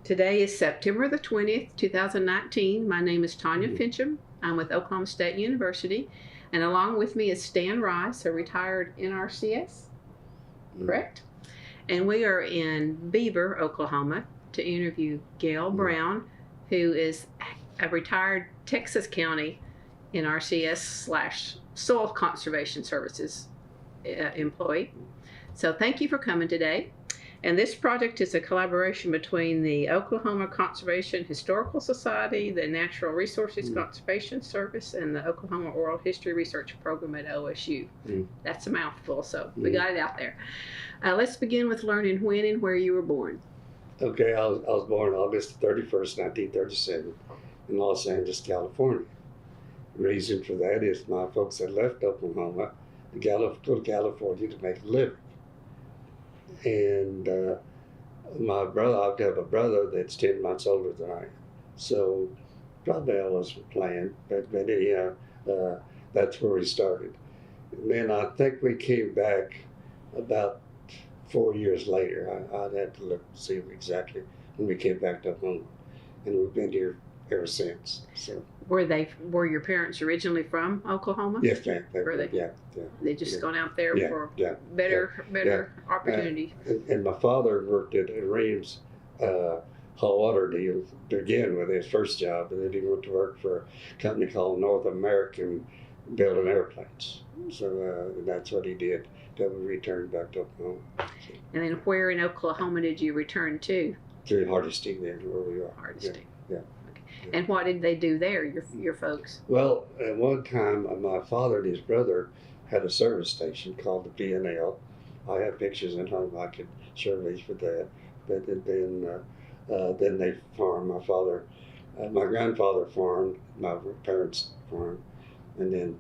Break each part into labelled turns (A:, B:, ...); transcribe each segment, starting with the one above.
A: Today is September the 20th, 2019. My name is Tanya Finchum. I'm with Oklahoma State University, and along with me is Stan Rice, a retired NRCS, correct? And we are in Beaver, Oklahoma, to interview Gayle Brown, who is a retired Texas County NRCS / Soil Conservation Services employee. So thank you for coming today. And this project is a collaboration between the Oklahoma Conservation Historical Society, the Natural Resources Conservation Service, and the Oklahoma Oral History Research Program at OSU. That's a mouthful, so we got it out there. Let's begin with learning when and where you were born.
B: Okay, I was born August 31st, 1937 in Los Angeles, California. The reason for that is my folks had left Oklahoma to go to California to make a living. And my brother, I have a brother that's 10 months older than I am. So probably I was planned, but anyhow, that's where we started. And then I think we came back about 4 years later. I'd have to look to see exactly when we came back to Oklahoma. And we've been here ever since. So.
A: Were your parents originally from Oklahoma?
B: Yes, ma'am.
A: Were they?
B: Yeah.
A: They just gone out there for better opportunity.
B: And my father worked at Reams hot water deal to begin with, his first job, and then he went to work for a company called North American building airplanes. So that's what he did till we returned back to Oklahoma. So,
A: and then where in Oklahoma did you return to?
B: To Hardesty, then, where we are.
A: Hardesty.
B: Yeah.
A: And what did they do there, your folks?
B: Well, at one time, my father and his brother had a service station called the P&L. I have pictures at home. I could show these for that. But then they farmed. My grandfather farmed, my parents farmed, and then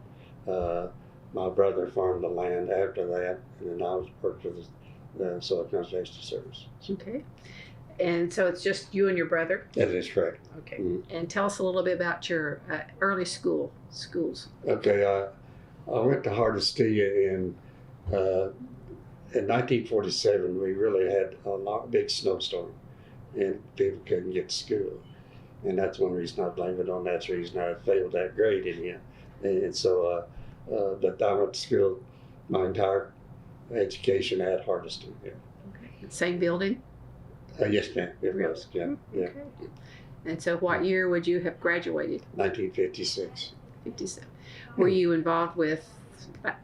B: my brother farmed the land after that, and then I worked for the Soil Conservation Service.
A: Okay. And so it's just you and your brother?
B: That is correct.
A: Okay. And tell us a little bit about your early schools.
B: Okay. I went to Hardesty in 1947. We really had a big snowstorm, and people couldn't get to school. And that's one reason I blame it on. That's the reason I failed that grade in here. And so, but I went to school my entire education at Hardesty. Yeah.
A: Okay. Same building?
B: Yes, ma'am. It was. Yeah.
A: Okay. And so, what year would you have graduated?
B: 1956.
A: 57. Were you involved with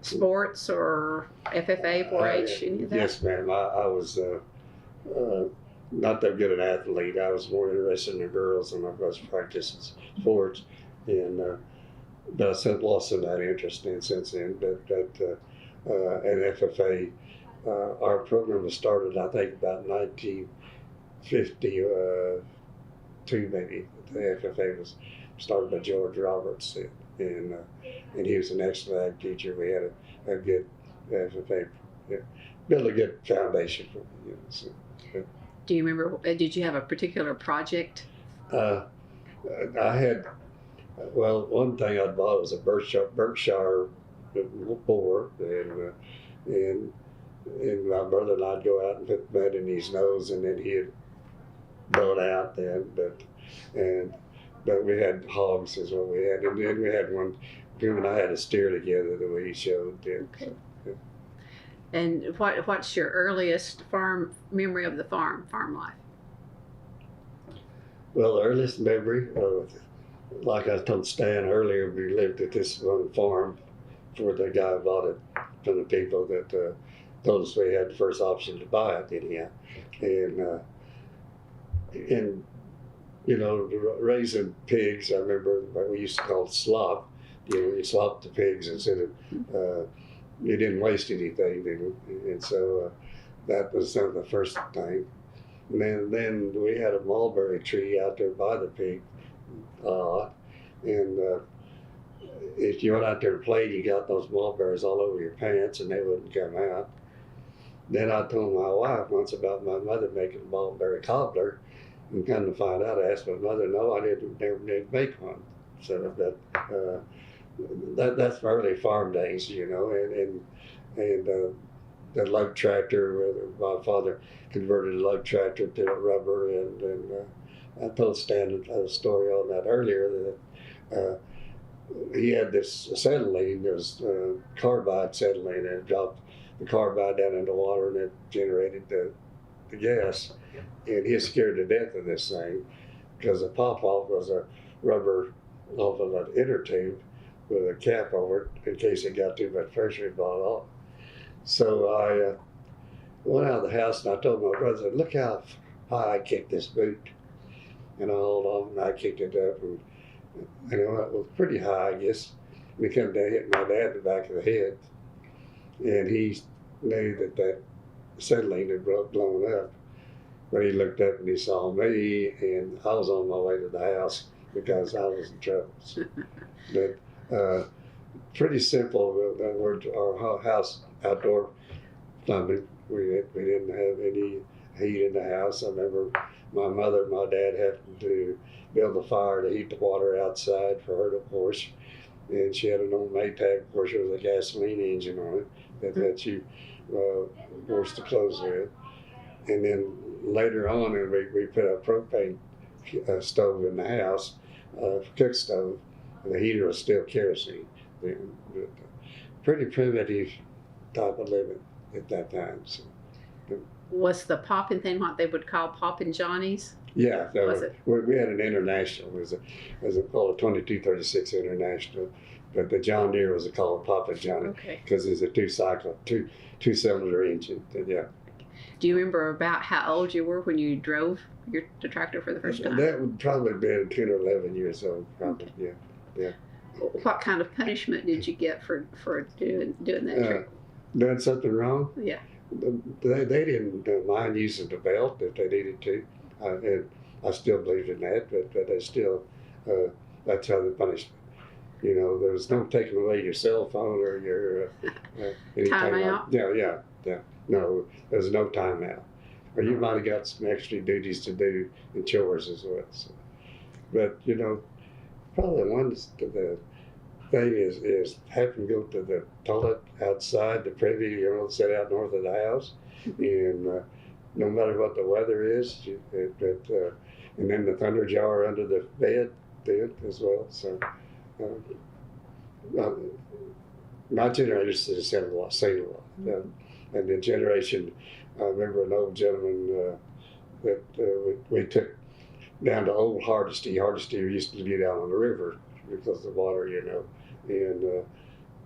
A: sports or FFA, 4-H, any of that?
B: Yes, ma'am. I was not that good an athlete. I was more interested in the girls than I was practicing sports, and but I lost some of that interest in since then. But at FFA, our program was started, I think, about 1952, maybe. The FFA was started by George Roberts, and he was an excellent ag teacher. We had a good FFA, built a good foundation for it. So,
A: do you remember? Did you have a particular project?
B: I had. Well, one thing I bought was a Berkshire boar, and my brother and I'd go out and put mud in his nose, and then he'd blow it out then. But we had hogs is what we had, and then we had one. Him and I had a steer together that we showed. Then.
A: Okay.
B: So, yeah.
A: And what's your earliest memory of the farm life?
B: Well, the earliest memory, like I told Stan earlier, we lived at this one farm before the guy bought it from the people that told us we had the first option to buy it anyhow. And you know, raising pigs, I remember what we used to call slop. You know, you slop the pigs instead of, you didn't waste anything, and so that was some of the first thing. And then we had a mulberry tree out there by the pig lot, and if you went out there and played, you got those mulberries all over your pants, and they wouldn't come out. Then I told my wife once about my mother making a mulberry cobbler, and come to find out, I asked my mother, no, I never did make one. So that's early farm days, you know, and the lug tractor. My father converted a lug tractor to a rubber, and I told Stan a story on that earlier that he had this acetylene, there was carbide acetylene, and it dropped the carbide down into water and it generated the gas. And he was scared to death of this thing because the pop-off was a rubber off of an inner tube with a cap over it in case it got too much pressure and bought off. So I went out of the house and I told my brother, look how high I kicked this boot. And I hauled on and I kicked it up, and it was pretty high, I guess. And it come down, hit my dad in the back of the head. And he knew that acetylene had blown up. But he looked up and he saw me, and I was on my way to the house because I was in trouble. But pretty simple. Our house outdoor plumbing. We didn't have any heat in the house. I remember my mother and my dad having to build a fire to heat the water outside for her divorce. And she had an old Maytag, of course, there was a gasoline engine on it that you washed the clothes with. And then later on, we put a propane stove in the house, cook stove. The heater was still kerosene. Pretty primitive type of living at that time. So,
A: was the popping thing what they would call popping Johnnies?
B: yeah,
A: Was it?
B: we had an International. It was called a 2236 International, but the John Deere was called Papa Johnny because it's a two-cylinder engine. Yeah.
A: Do you remember about how old you were when you drove the tractor for the first time?
B: That would probably be 10 or 11 years old, probably.
A: Okay.
B: Yeah.
A: What kind of punishment did you get for doing that trick?
B: Doing something wrong?
A: Yeah.
B: They didn't mind using the belt if they needed to, and I still believed in that. But they still, that's how they punished me. You know, there was no taking away your cell phone or your
A: timeout.
B: Yeah. No, there was no timeout. Or you might have got some extra duties to do and chores as well. So. But you know, probably the thing is having to go to the toilet outside the privy, you know, set out north of the house, and no matter what the weather is, and then the thunder jar under the bed as well. So my generation has seen a lot. And the generation, I remember an old gentleman that we took down to old Hardesty. Hardesty used to be down on the river because of the water, you know.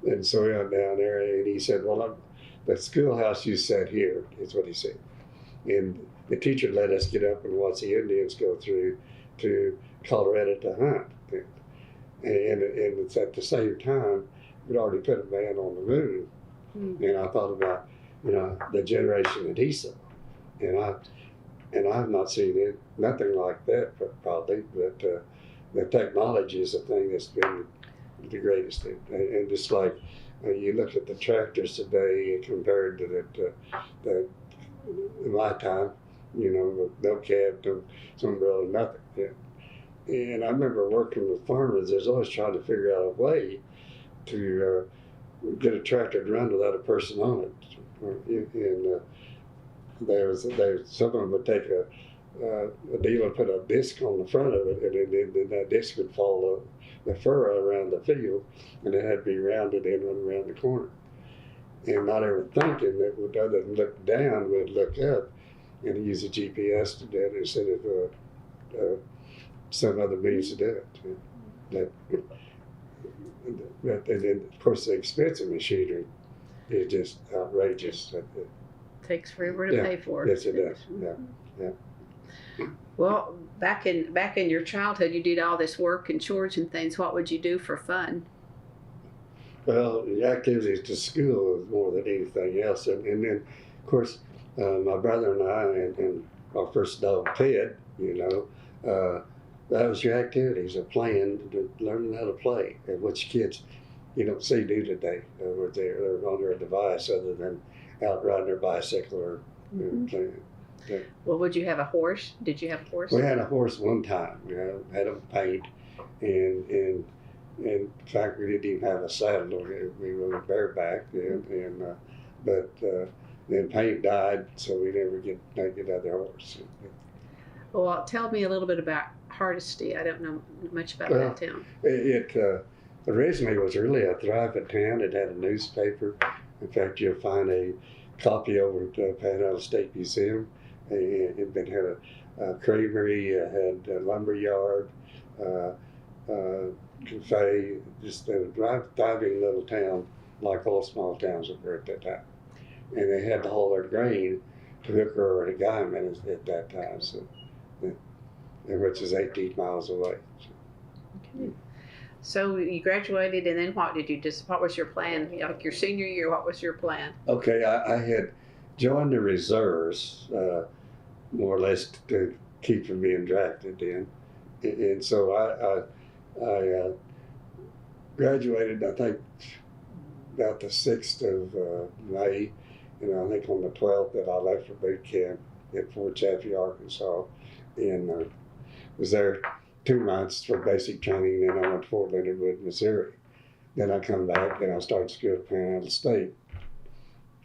B: And so we went down there, and he said, well, the schoolhouse you sat here, is what he said. And the teacher let us get up and watch the Indians go through to Colorado to hunt. And it's at the same time, we'd already put a man on the moon. And I thought about, you know, the generation that he saw. And I've not seen nothing like that probably, but the technology is the thing that's been the greatest thing. And just like you look at the tractors today compared to that in my time, you know, with no cab, no umbrella, nothing. Yeah. And I remember working with farmers, there's always trying to figure out a way to get a tractor to run without a person on it. And some of them would take a dealer put a disc on the front of it, and then that disc would follow the furrow around the field, and it had to be rounded in and around the corner. And not ever thinking that other than look down, would look up and use a GPS to do it instead of some other means to do it. And then, of course, the expense of machinery is just outrageous.
A: Takes forever to pay for.
B: Yes, it does. Yeah.
A: Well, back in your childhood, you did all this work and chores and things. What would you do for fun?
B: Well, the activities to school was more than anything else. And then, of course, my brother and I and our first dog, Ted, you know, that was your activities of playing, learning how to play, which kids you don't see do today. They're under a device other than out riding their bicycle or playing. Yeah.
A: Well, would you have a horse? Did you have a horse?
B: We had a horse one time. You know, had them paint, and in fact, we didn't even have a saddle. We were bareback, but Then paint died, so we never get another horse.
A: Well, tell me a little bit about Hardesty. I don't know much about
B: Well,
A: that town.
B: It originally was really a thriving town. It had a newspaper. In fact, you'll find a copy over at the Panhandle State Museum. It had a creamery, had a lumber yard, cafe, just a thriving little town like all small towns were at that time. And they had to haul their grain to Hooker or to Guyman at that time, so, which is 18 miles away.
A: Okay. So you graduated, and then what did you what was your plan? Like your senior year, what was your plan?
B: Okay, I had joined the reserves, more or less to keep from being drafted in. And so I graduated, I think, about the 6th of May, and I think on the 12th that I left for boot camp at Fort Chaffee, Arkansas, and was there 2 months for basic training. Then I went to Fort Leonard Wood, Missouri. Then I come back and I started school at Panhandle State,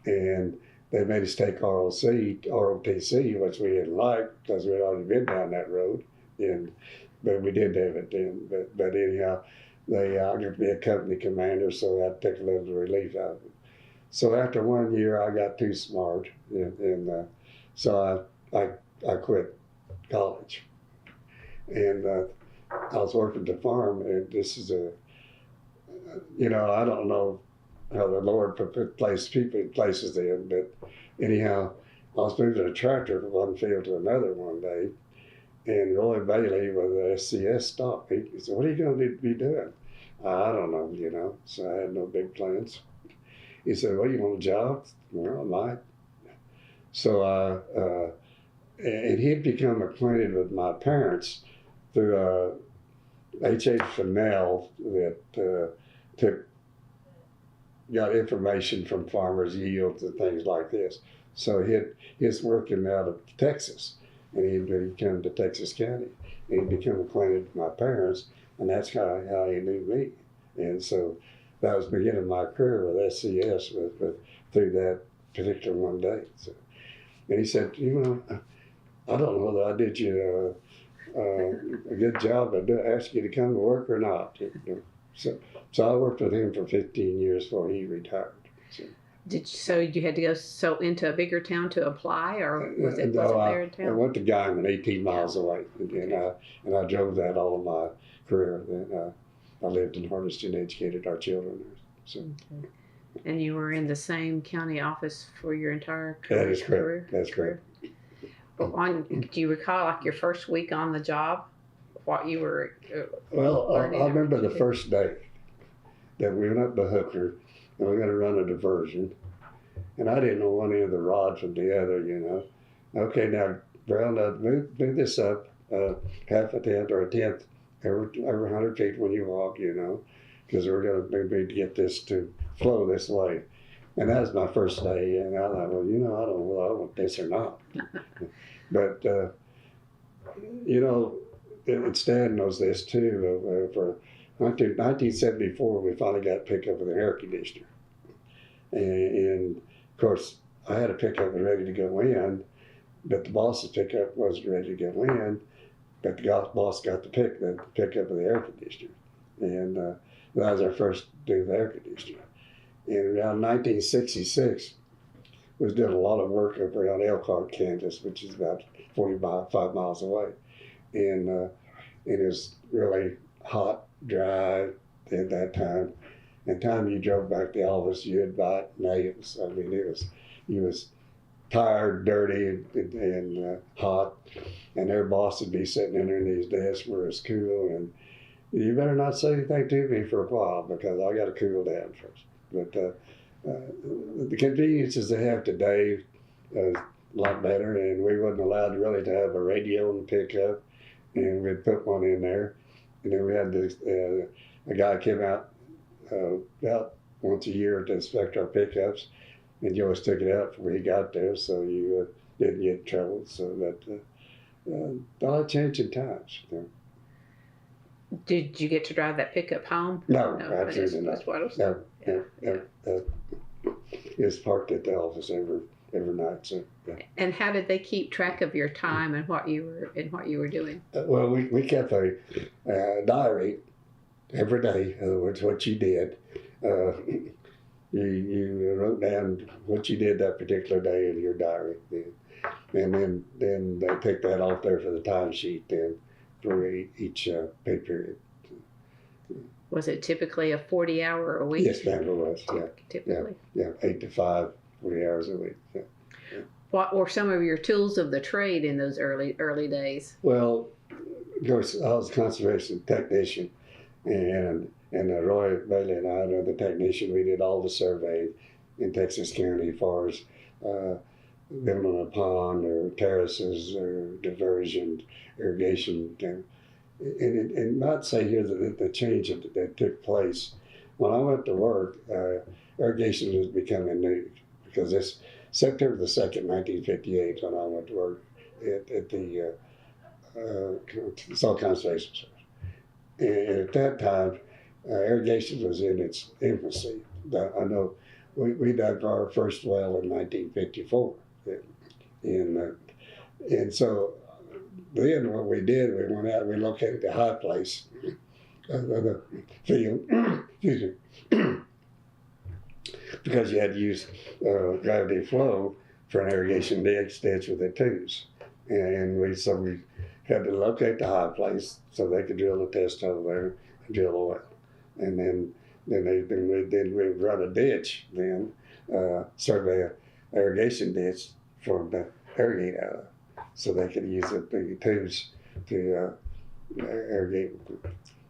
B: and they made us take ROTC, which we didn't like because we'd already been down that road, but we did have it then. But anyhow, they got to be a company commander, so that took a little relief out of it. So after 1 year, I got too smart, and so I quit college. And I was working at the farm, and this is I don't know how the Lord put people in places then, but anyhow, I was moving a tractor from one field to another one day, and Roy Bailey with the SCS stopped me. He said, "What are you going to be doing?" I don't know, so I had no big plans. He said, "Well, you want a job?" Well, I might. So and he'd become acquainted with my parents through H.H. Fennell that got information from farmers' yields and things like this. So he's working out of Texas, and he'd come to Texas County, and he'd become acquainted with my parents, and that's how he knew me. And so that was the beginning of my career with SCS through that particular one day. So, and he said, I don't know whether I did you a good job. I asked you to come to work or not. So I worked with him for 15 years before he retired. So
A: you had to go into a bigger town to apply, or was it there in town?
B: I went to Guyman, 18 miles away, and I drove that all of my career. Then I lived in Hardesty and educated our children there. So.
A: Okay. And you were in the same county office for your entire career?
B: That is correct. That's correct.
A: Do you recall, like, your first week on the job, what you were learning?
B: I remember the first day that we went up to Hooker, and we were going to run a diversion, and I didn't know one end of the rod from the other, Okay, now, Brown, move this up half a tenth or a tenth every 100 feet when you walk, because we're going to maybe get this to flow this way. And that was my first day, and I thought, well, I don't know whether I want this or not. But, and Stan knows this too. For 1974, we finally got a pickup with an air conditioner. And of course, I had a pickup ready to go in, but the boss's pickup wasn't ready to go in, but the boss got the pickup of the air conditioner. And that was our first day of the air conditioner. And around 1966, we was doing a lot of work up around Elkhart, Kansas, which is about 45 miles away. And it was really hot, dry at that time. And time you drove back to Elvis, you had bite nails. I mean, you was tired, dirty, and hot. And their boss would be sitting in there in these desks where it's cool. And you better not say anything to me for a while because I got to cool down first. But the conveniences they have today is a lot better, and we wasn't allowed really to have a radio in the pickup, and we'd put one in there. And then we had this, a guy came out about once a year to inspect our pickups, and you always took it out before he got there, so you didn't get in trouble. So that a lot of changing times.
A: Did you get to drive that pickup home?
B: No, absolutely not.
A: That's what I was
B: no. It was parked at the office every night. So, yeah.
A: And how did they keep track of your time and what you were doing?
B: Well, we kept a diary every day. In other words, what you did. You wrote down what you did that particular day in your diary, and then they picked that off there for the timesheet then for each pay period.
A: Was it typically a 40-hour a week?
B: Yes, ma'am, it was. Yeah,
A: typically.
B: Yeah, 8 to 5, 40 hours a week. Yeah.
A: What were some of your tools of the trade in those early days?
B: Well, of course, I was a conservation technician, and Roy Bailey and I, another technician, we did all the survey in Texas County as far as building a pond or terraces or diversion, irrigation. And I'd say here that the change that took place when I went to work, irrigation was becoming new because this September the 2nd, 1958, when I went to work at the Soil Conservation Service. And at that time, irrigation was in its infancy. I know we dug our first well in 1954. And so then what we did, we went out and we located the high place of the field, excuse me, because you had to use gravity flow for an irrigation ditch with the tubes. And we had to locate the high place so they could drill a test over there and drill a well. And then we'd run a ditch, survey an irrigation ditch for them to irrigate out of, so they could use the tubes to irrigate.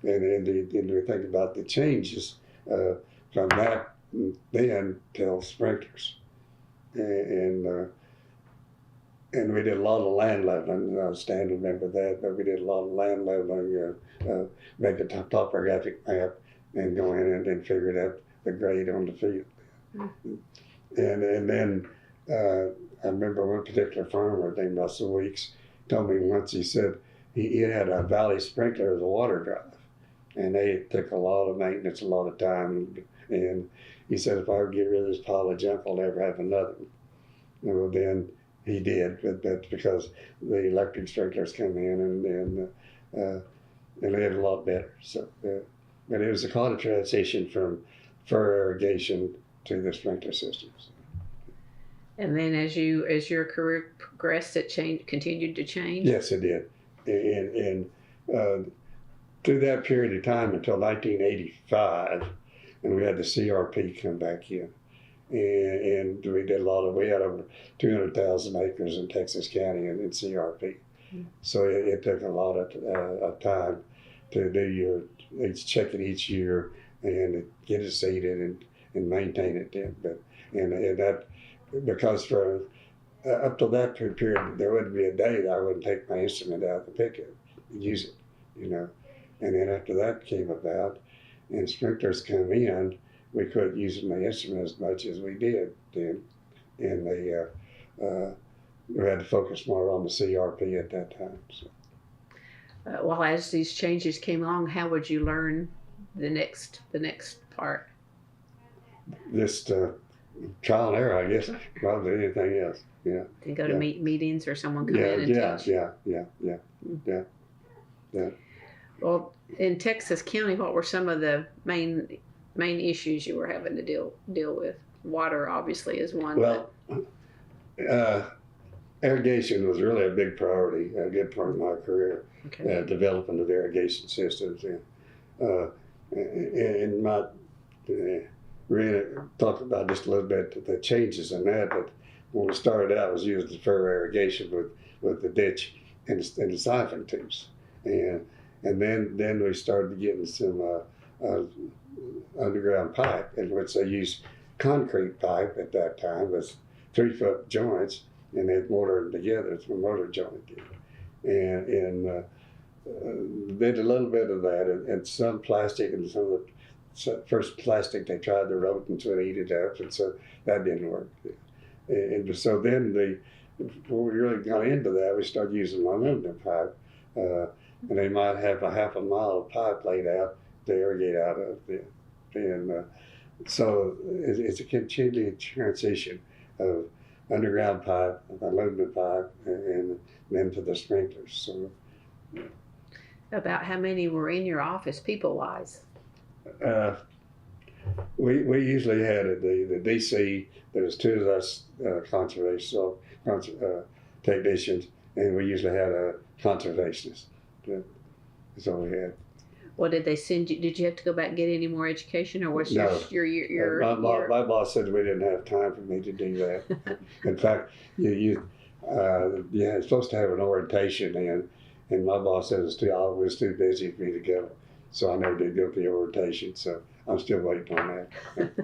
B: And we think about the changes from that then till sprinklers. And we did a lot of land leveling. Stan remember that, but we did a lot of land leveling, make a topographic map, and go in and then figured out the grade on the field. Mm-hmm. And then I remember one particular farmer named Russell Weeks told me once, he said he had a valley sprinkler as a water drive, and they took a lot of maintenance, a lot of time, and he said if I would get rid of this pile of junk, I'll never have another one. Well, then he did, but that's because the electric sprinklers come in and they did a lot better. So, but it was quite a transition from fur irrigation to the sprinkler systems.
A: And then as your career progressed, it continued to change?
B: Yes, it did. And through that period of time until 1985, and we had the CRP come back in. And we did we had over 200,000 acres in Texas County in CRP. Mm-hmm. So it took a lot of time to do check it each year and get it seeded and maintain it then. And that, because for up to that period, there wouldn't be a day that I wouldn't take my instrument out to pick it and use it, And then after that came about, and sprinklers come in, we couldn't use the instrument as much as we did then, and we had to focus more on the CRP at that time. So.
A: Well, as these changes came along, how would you learn the next part?
B: Just trial and error, I guess, rather than anything else. Yeah.
A: And go to meetings, or someone come in and teach.
B: Yeah.
A: Well, in Texas County, what were some of the main issues you were having to deal with? Water obviously is one.
B: Well, irrigation was really a big priority, a good part of my career. Okay. Developing of irrigation systems, and my really talk about just a little bit the changes in that. But when we started out, it was using fur irrigation with the ditch and the siphon tubes, and then we started getting some underground pipe, in which they used concrete pipe at that time with 3-foot joints, and they'd mortar them together. It's a mortar joint, and did a little bit of that, and some plastic, and some of the first plastic they tried to rodents would eat it up, and so that didn't work. And so then before we really got into that, we started using aluminum pipe, and they might have a half a mile of pipe laid out to irrigate out of it. And so it's a continuing transition of underground pipe, aluminum pipe, and then for the sprinklers. So
A: About how many were in your office, people-wise?
B: we usually had the DC. There was two of us conservation technicians, and we usually had a conservationist. That's all we had.
A: Well, did they send you? Did you have to go back and get any more education, or was
B: No. My boss said we didn't have time for me to do that. In fact, you're supposed to have an orientation, and my boss said I was too busy for me to go, so I never did go to the orientation. So I'm still waiting on that.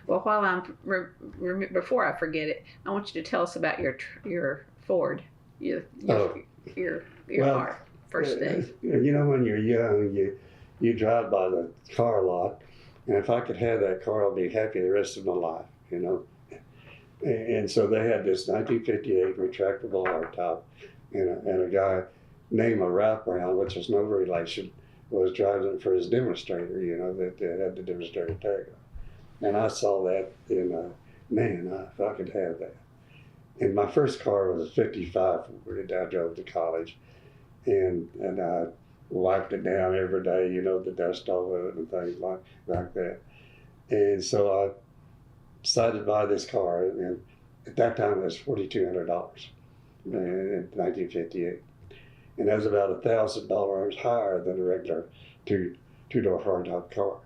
A: Well, while I'm before I forget it, I want you to tell us about your Ford, your car. First day.
B: You know, when you're young, you drive by the car a lot, and if I could have that car, I'll be happy the rest of my life, you know. And so they had this 1958 retractable hardtop, and a guy named Ralph Brown, which is no relation, was driving it for his demonstrator, you know, that had the demonstrator tag on. And I saw that, and man, if I could have that. And my first car was a 55 Ford that I drove to college. And I wiped it down every day, you know, the dust off of it and things like that. And so I decided to buy this car, and at that time it was $4,200 in 1958. And that was about $1,000 higher than a regular two-door hardtop car.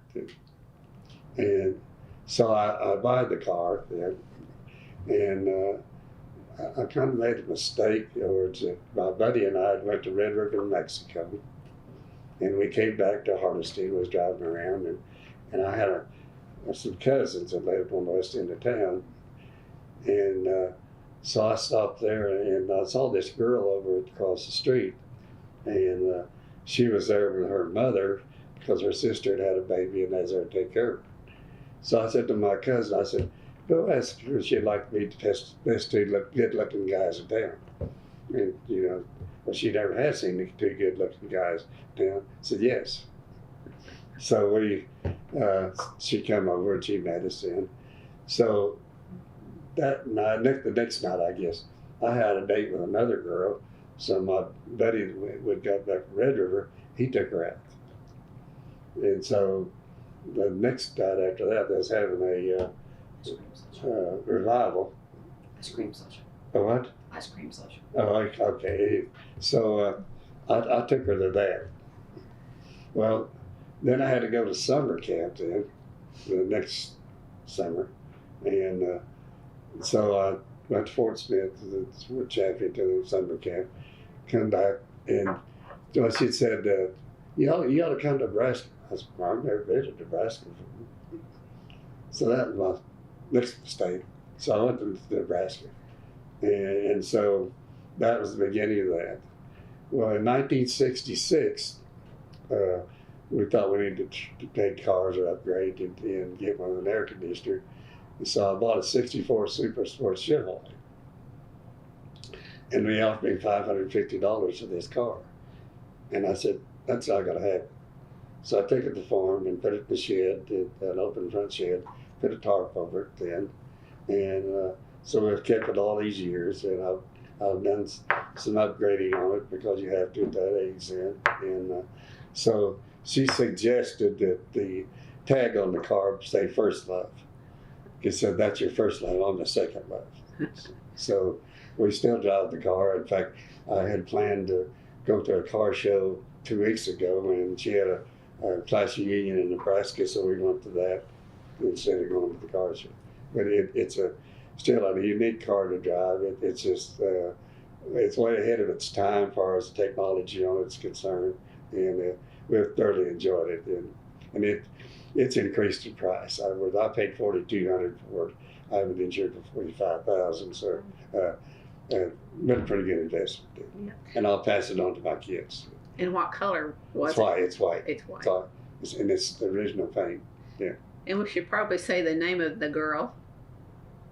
B: And so I buy the car, and I kind of made a mistake. My buddy and I went to Red River, Mexico, and we came back to Hardesty, was driving around, and I had some cousins that lived on the west end of town, and so I stopped there, and I saw this girl over across the street, and she was there with her mother because her sister had a baby and they was there to take care of her. So I said to my cousin, I said, go ask her if she'd like me to test best two good-looking guys in town. And, you know, well, she never had seen the two good-looking guys in town. I said, yes. So she came over and she met us in. So that night, the next night, I guess, I had a date with another girl. So my buddy would go back to Red River. He took her out. And so the next night after that, they was having a revival.
C: Ice cream session.
B: A what?
C: Ice cream session.
B: Oh, okay. So I took her to that. Well, then I had to go to summer camp then, the next summer. And so I went to Fort Smith, the champion, to the summer camp, come back, and she said, you ought to come to Nebraska. I said, well, I've never been to Nebraska. So that was my next mistake. So I went to Nebraska. And so that was the beginning of that. Well, in 1966, we thought we needed to take cars or upgrade and get one with an air conditioner. And so I bought a 64 Super Sport Chevrolet. And they offered me $550 for this car. And I said, that's all I got to have. So I took it to the farm and put it in the shed, an open front shed, put a tarp over it then. And so we've kept it all these years, and I've done some upgrading on it because you have to at that age then. And so she suggested that the tag on the car say first love. She said, that's your first love, I'm the second love. So we still drive the car. In fact, I had planned to go to a car show 2 weeks ago, and she had a class reunion in Nebraska, so we went to that instead of going to the car show. But it's still a unique car to drive. It's just, it's way ahead of its time as far as the technology on it's concerned, and we've thoroughly enjoyed it. And it's increased in price. I paid $4,200 for it. I have it insured for $45,000, so been a pretty good investment. Yeah. And I'll pass it on to my kids.
A: And what color was
B: it? It's white. It's white. And it's the original paint. Yeah.
A: And we should probably say the name of the girl.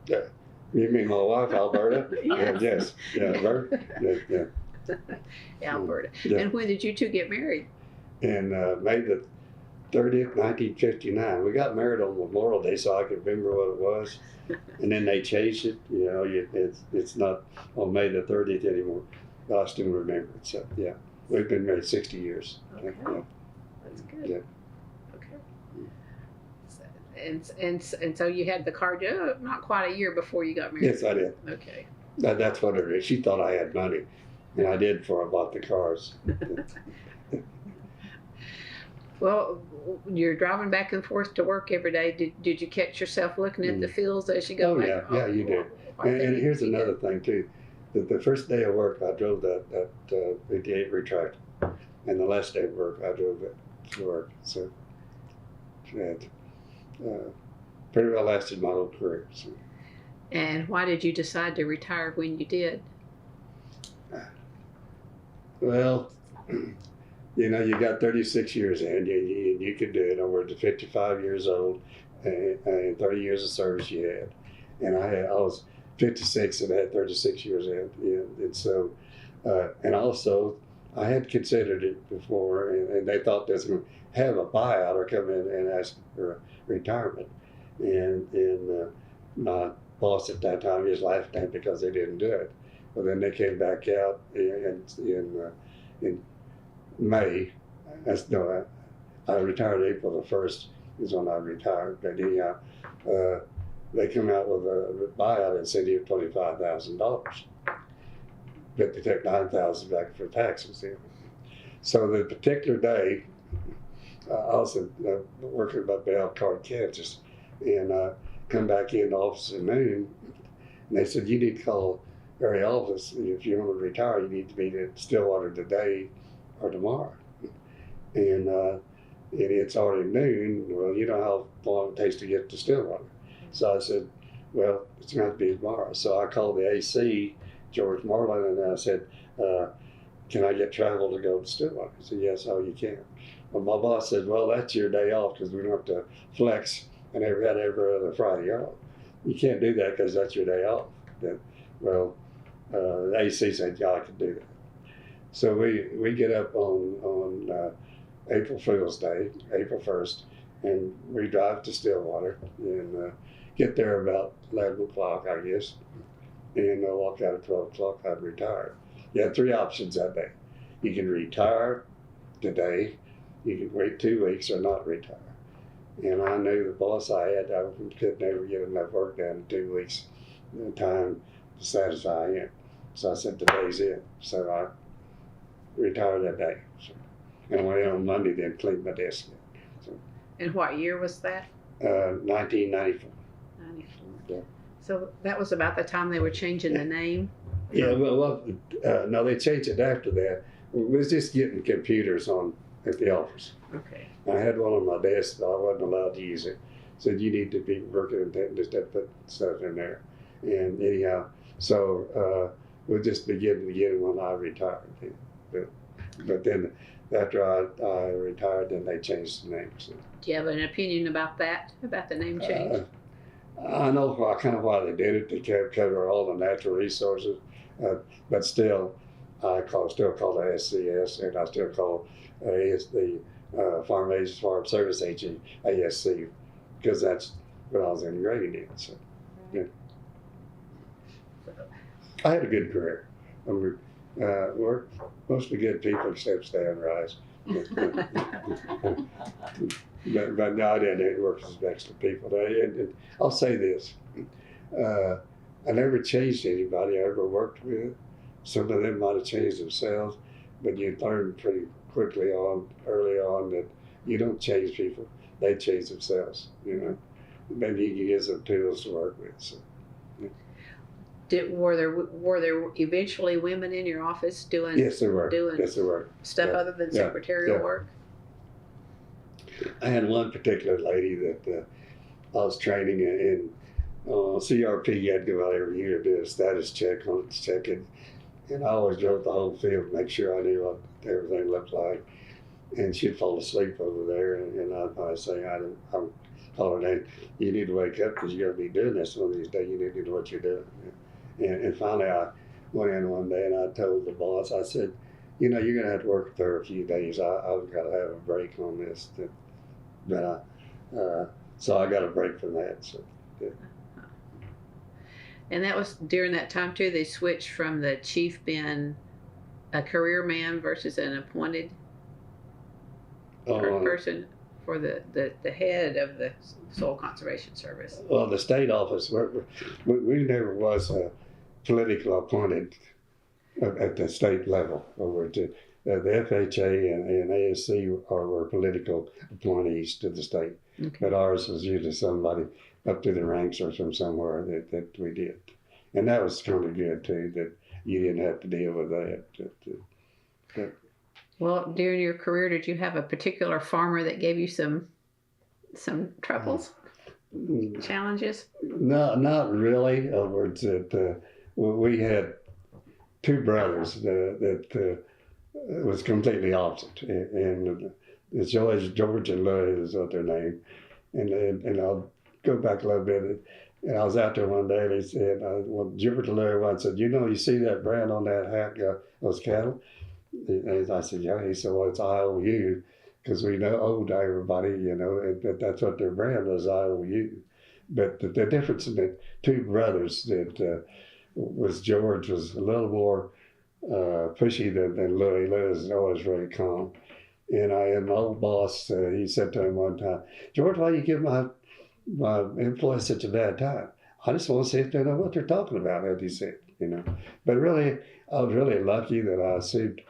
B: Yeah. You mean my wife, Alberta?
A: Yes.
B: Yes. Yeah, Alberta. Yeah.
A: Alberta.
B: Yeah.
A: And when did you two get married?
B: In May 30th, 1959. We got married on Memorial Day, so I can remember what it was. And then they changed it. You know, it's not on May the 30th anymore. But I still remember it. So, yeah, we've been married 60 years.
A: Okay.
B: Yeah.
A: That's good.
B: Yeah.
A: Okay. And so you had the car not quite a year before you got married.
B: Yes, I did.
A: Okay.
B: That's what it is. She thought I had money, and I did before I bought the cars.
A: Well, you're driving back and forth to work every day. Did you catch yourself looking at the fields as you go?
B: Oh, yeah, yeah, you do. And here's another thing too. The first day of work, I drove that 58 retractor, and the last day of work, I drove it to work. So, it pretty well lasted my whole career. So.
A: And why did you decide to retire when you did?
B: Well, you know, you got 36 years in, you could do it. I was 55 years old, and 30 years of service you had. And I was 56 and I had 36 years in. And so, and also, I had considered it before, and they thought they was going to have a buyout or come in and ask for retirement. And my boss at that time just laughed at me because they didn't do it. But then they came back out in May. I retired April the 1st is when I retired. But anyhow, they come out with a buyout and said you have $25,000. But they took $9,000 back for taxes. So the particular day, I was working at Bell Card, Kansas, and I come back in the office at noon, and they said, you need to call area office. If you want to retire, you need to be in Stillwater today or tomorrow. And it's already noon. Well, you know how long it takes to get to Stillwater. So I said, well, it's going to have to be tomorrow. So I called the AC, George Marlin, and I said, can I get travel to go to Stillwater? He said, yes, oh, you can. Well, my boss said, well, that's your day off because we don't have to flex and every other Friday off. You can't do that because that's your day off. Well, the AC said, yeah, I can do that. So we get up on April Fool's Day, April 1st, and we drive to Stillwater and get there about 11 o'clock, I guess, and walk out at 12 o'clock. I'd retire. You had 3 options that day. You can retire today, you can wait 2 weeks or not retire. And I knew the boss I had, I could never get enough work done in 2 weeks time to satisfy him. So I said, today's it. So I retired that day. So, and I went in on Monday, then cleaned my desk. So,
A: and what year was that?
B: 1994.
A: 94.
B: Yeah.
A: So that was about the time they were changing the name?
B: Yeah, well, no, they changed it after that. We was just getting computers at the office.
A: Okay.
B: I had one on my desk, but I wasn't allowed to use it. Said you need to be working and just have to put stuff in there. And anyhow, so we'll just begin again when I retired. But then after I retired, then they changed the name. So.
A: Do you have an opinion about that, about the name change?
B: I know why they did it, to cover all the natural resources, but still, still call it SCS, and I still call the Farm Service Agent ASC, because that's what I was integrating in. So, yeah. I had a good career. We're mostly good people except Stan Rice. But no, I didn't work with excellent people. And I'll say this, I never changed anybody I ever worked with. Some of them might have changed themselves, but you learn pretty quickly early on that you don't change people, they change themselves, you know. Maybe you can give some tools to work with. So.
A: Were there eventually women in your office doing?
B: Yes, there were.
A: Doing
B: yes, there were.
A: stuff other than secretarial work?
B: I had one particular lady that I was training in CRP. You had to go out every year to do a status check on its checking, and I always drove the whole field to make sure I knew what everything looked like. And she'd fall asleep over there, and I'd say, I'm calling her name. You need to wake up because you're going to be doing this one of these days. You need to know what you're doing. And finally, I went in one day and I told the boss, I said, you know, you're going to have to work with her a few days. I've got to have a break on this. But so I got a break from that. So. Yeah.
A: And that was during that time too. They switched from the chief being a career man versus an appointed person for the head of the Soil Conservation Service.
B: Well, the state office, we never was political appointed at the state level. Over to the FHA and ASC were political appointees to the state, okay. But ours was usually somebody up to the ranks or from somewhere that we did, and that was kind of good too. That you didn't have to deal with that.
A: Well, during your career, did you have a particular farmer that gave you some troubles, challenges?
B: No, not really. Words that we had two brothers that was completely opposite, and it's always George and Louis is what their name, and I'll go back a little bit. And I was out there one day, and he said, well, George and Louis once said, you see that brand on that hat, those cattle? And I said, yeah. He said, well, it's IOU, because we owe to everybody, and that's what their brand was, IOU. But the difference in the two brothers that was George was a little more pushy than Louis. Louis was always very calm. And my old boss, he said to him one time, George, why you give my employees such a bad time? I just want to see if they know what they're talking about, as he said, But really, I was really lucky that I seemed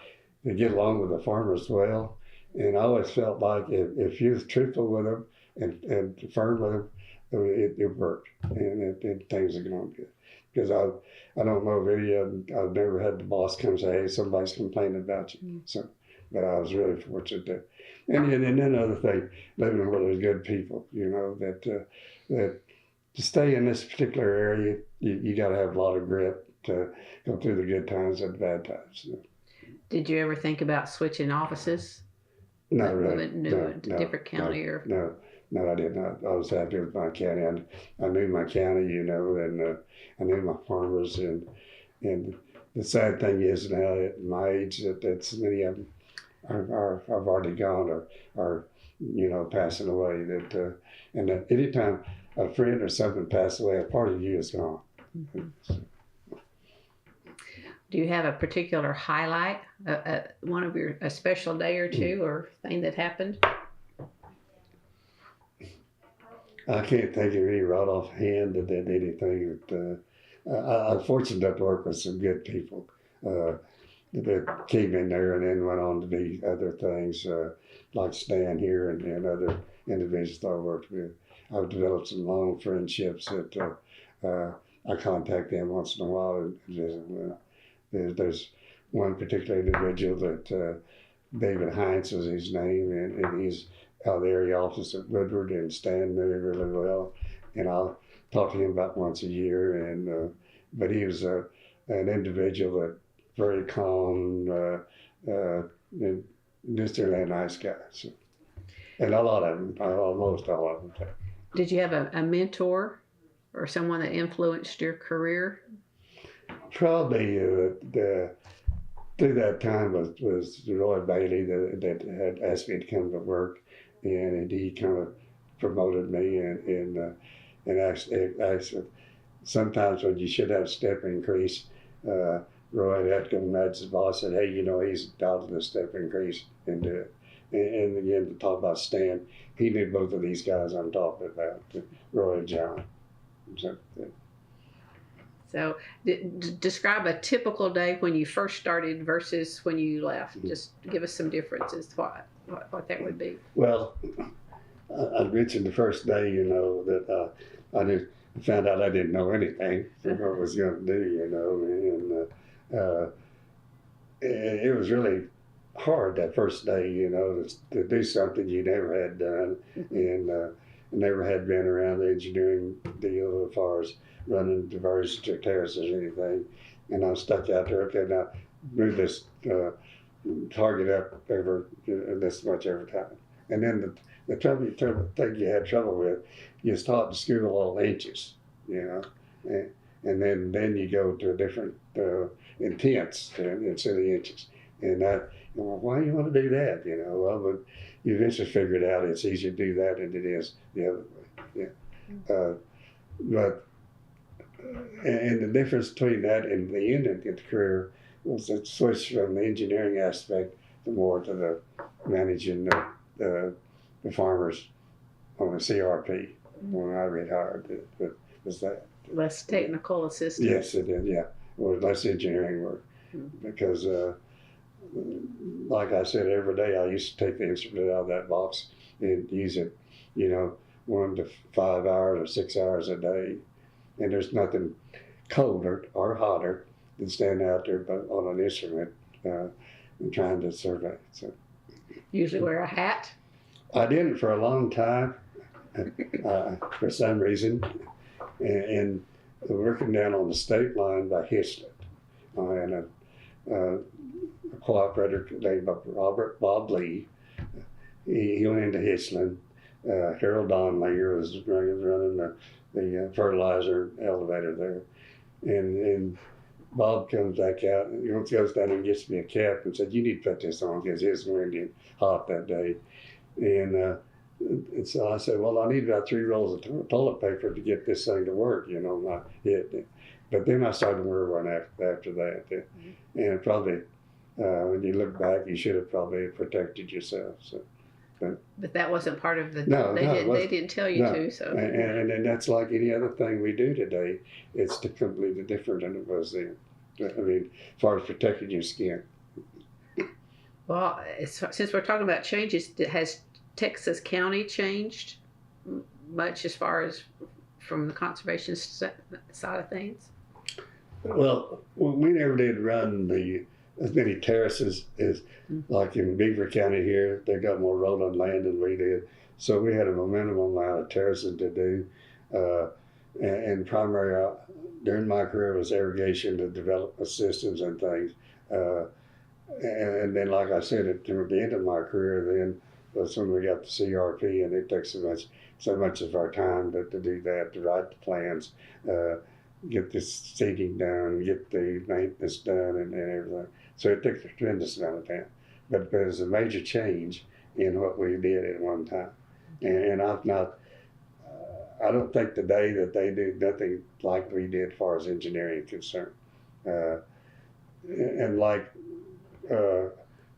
B: to get along with the farmers well. And I always felt like if you was truthful with them and firm with them, it worked. And things are going good. Because I don't know of any of them, I've never had the boss come say, hey, somebody's complaining about you. Mm-hmm. So, but I was really fortunate there. And then another thing, living where there's good people, that to stay in this particular area, you got to have a lot of grit to go through the good times and the bad times. So.
A: Did you ever think about switching offices?
B: Not really.
A: No, different county or?
B: No, I did not. I was happy with my county. I knew my county, and I knew my farmers. And the sad thing is now at my age that many of them are already gone or passing away. And that anytime a friend or something passes away, a part of you is gone. Mm-hmm. So.
A: Do you have a particular highlight, one of a special day or two, or thing that happened?
B: I can't think of any right offhand that did anything. I'm fortunate enough to work with some good people that came in there and then went on to do other things, like Stan here and other individuals that I worked with. I've developed some long friendships that I contact them once in a while and visit with. There's one particular individual that David Hines is his name, and he's out of the area office at Woodward, and Stan knew him really well. And I'll talk to him about once a year. And but he was an individual that very calm, and just a nice guy. So. And a lot of them, almost all of them.
A: Did you have a mentor or someone that influenced your career?
B: Probably through that time was Roy Bailey that had asked me to come to work, and he kind of promoted me and actually sometimes when you should have a step increase, Roy had to come nudge the boss and say, hey, he's entitled to a step increase and do it. And again, to talk about Stan, he knew both of these guys I'm talking about, Roy and John.
A: So describe a typical day when you first started versus when you left. Just give us some differences, what that would be.
B: Well, I mentioned the first day, that I found out I didn't know anything of what I was going to do, and it was really hard that first day, to do something you never had done, and never had been around the engineering deal as far as running diversions or terraces or anything. And I was stuck out there, okay, now move this target up this much every time. And then the thing you had trouble with, you start to school all inches, and then you go to a different intents instead of inches. And that, why do you want to do that? Well, but you eventually figure it out. It's easier to do that than it is the other way. Yeah. But and the difference between that and the end of the career was the switch from the engineering aspect to more to the managing the farmers on the CRP when I retired. It was that.
A: Less technical assistance.
B: Yes, it did, yeah. Or less engineering work. Because, like I said, every day I used to take the instrument out of that box and use it, 1 to 5 hours or 6 hours a day. And there's nothing colder or hotter than standing out there on an instrument and trying to survey. So,
A: usually wear a hat.
B: I didn't for a long time, for some reason, and working down on the state line by Hitchland, and a cooperator named Bob Lee. He went into Hitchland. Harold Donlinger was running the fertilizer elevator there, and Bob comes back out and goes down and gets me a cap and said, "You need to put this on because it was windy and hot that day." And so I said, "Well, I need about 3 rolls of toilet paper to get this thing to work, not hit." But then I started to wear one after that. And probably, when you look back, you should have probably protected yourself. So,
A: but that wasn't part of the.
B: No,
A: they didn't tell you to. So.
B: And that's like any other thing we do today. It's completely different than it was then. I mean, as far as protecting your skin.
A: Well, since we're talking about changes, has Texas County changed much as far as from the conservation side of things?
B: Well, we never did run as many terraces as like in Beaver County here. They got more rolling land than we did. So we had a minimum amount of terraces to do. And primary during my career was irrigation to development systems and things. And then, like I said, at the end of my career, then was when we got the CRP, and it took so much of our time to do that, to write the plans, get the seeding done, get the maintenance done, and everything. So it took a tremendous amount of time. But there was a major change in what we did at one time. And I've not, I don't think today that they do nothing like we did as far as engineering is concerned. And like,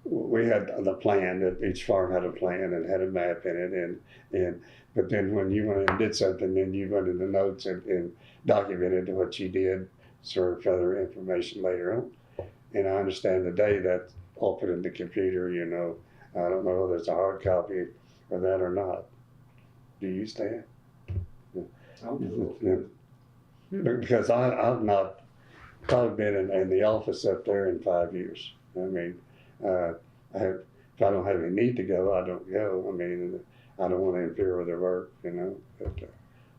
B: we had the plan, that each farm had a plan and had a map in it, but then when you went and did something, then you went in the notes and documented what you did for further information later on. And I understand today that's all put in the computer, I don't know whether it's a hard copy of that or not. Do you, Stan? Because I've not probably been in the office up there in 5 years. I mean, if I don't have any need to go, I don't go. I mean, I don't want to interfere with their work, But,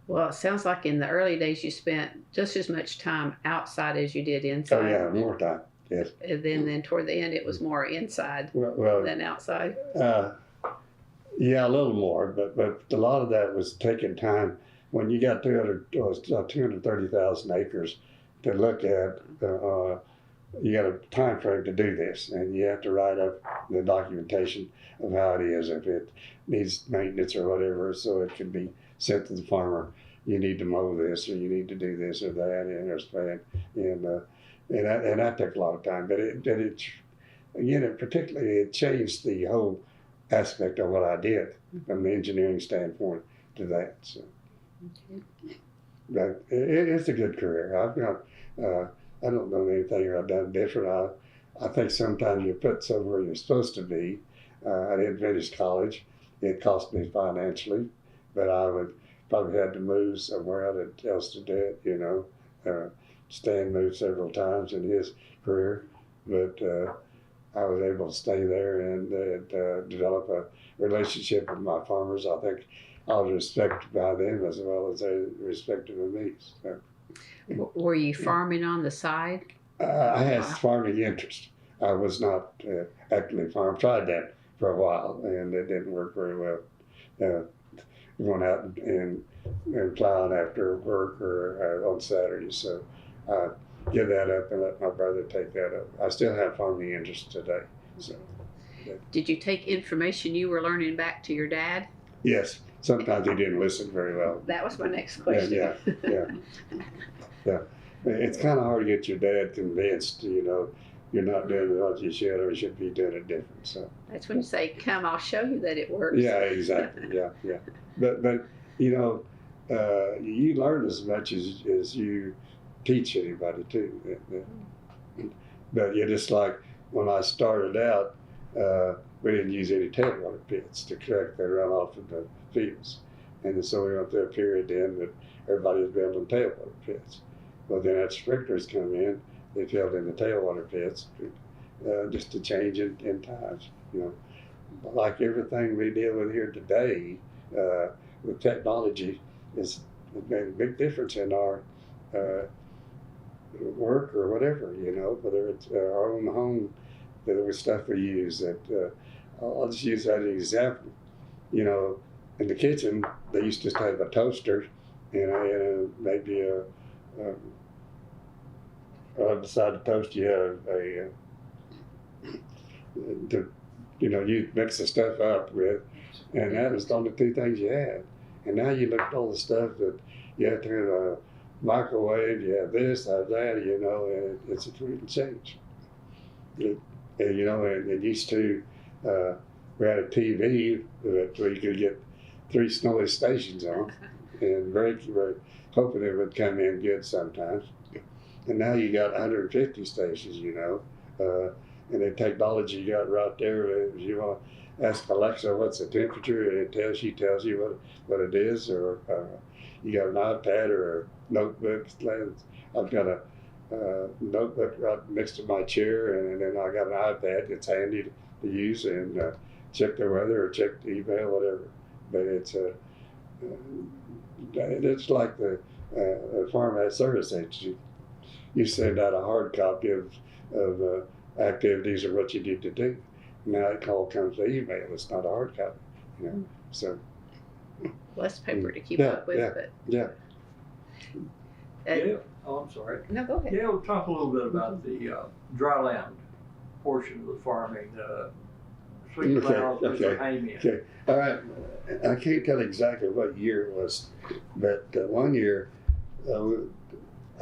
A: well, it sounds like in the early days you spent just as much time outside as you did inside.
B: Oh yeah, more time. Yes.
A: And then toward the end, it was more inside than outside.
B: Yeah, a little more, but a lot of that was taking time. When you got 230,000 acres to look at, you got a time frame to do this, and you have to write up the documentation of how it is, if it needs maintenance or whatever, so it can be sent to the farmer. You need to mow this, or you need to do this or that, and that took a lot of time. But particularly it changed the whole aspect of what I did from the engineering standpoint to that. So, but it's a good career. I don't know anything I've done different. I think sometimes you're put somewhere you're supposed to be. I didn't finish college. It cost me financially, but I would probably had to move somewhere else to do it, Stan moved several times in his career, but I was able to stay there and develop a relationship with my farmers. I think I was respected by them as well as they respected me. So.
A: Were you farming on the side?
B: I had farming interest. I was not actively farming. Tried that for a while, and it didn't work very well. Going out and plowing after work or on Saturdays. So give that up and let my brother take that up. I still have farming interest today. So,
A: Did you take information you were learning back to your dad?
B: yes, sometimes he didn't listen very well.
A: That was my next question.
B: Yeah. It's kind of hard to get your dad convinced, you're not doing what you should or you should be doing it different. So
A: That's when you say, come, I'll show you that it works.
B: yeah, exactly. Yeah. But you learn as much as you teach anybody too. But you're just like when I started out, we didn't use any tailwater pits to collect the runoff of the fields. And so we went through a period then that everybody was building tailwater pits. Well, then as sprinklers come in, they filled in the tailwater pits, just a change in times, But like everything we deal with here today, with technology, it's made a big difference in our work or whatever, whether it's our own home, the stuff we use. I'll just use that as an example. In the kitchen, they used to have a toaster and maybe beside the toast you had you mix the stuff up with, and that was the only two things you had. And now you look at all the stuff that you have to have a microwave, you have this, have that, and it's a complete change. And it used to, we had a TV that we could get 3 snowy stations on, and very, very hoping it would come in good sometimes. And now you got 150 stations, and the technology you got right there. If you want to ask Alexa what's the temperature, and she tells you what it is, or you got an iPad or a notebook. I've got a notebook right next to my chair, and then I got an iPad that's handy to use and check the weather or check the email, whatever. But it's like the farm service agency. You send out a hard copy of activities or what you need to do. Now it all comes to email. It's not a hard copy, So
A: less paper to keep up with, but
B: yeah.
D: Gayle, I'm sorry.
A: No, go ahead.
D: Gayle, talk a little bit about the dry land portion of the farming, sweet clouds, Mesopotamia.
B: Okay. All right. I can't tell exactly what year it was, but one year,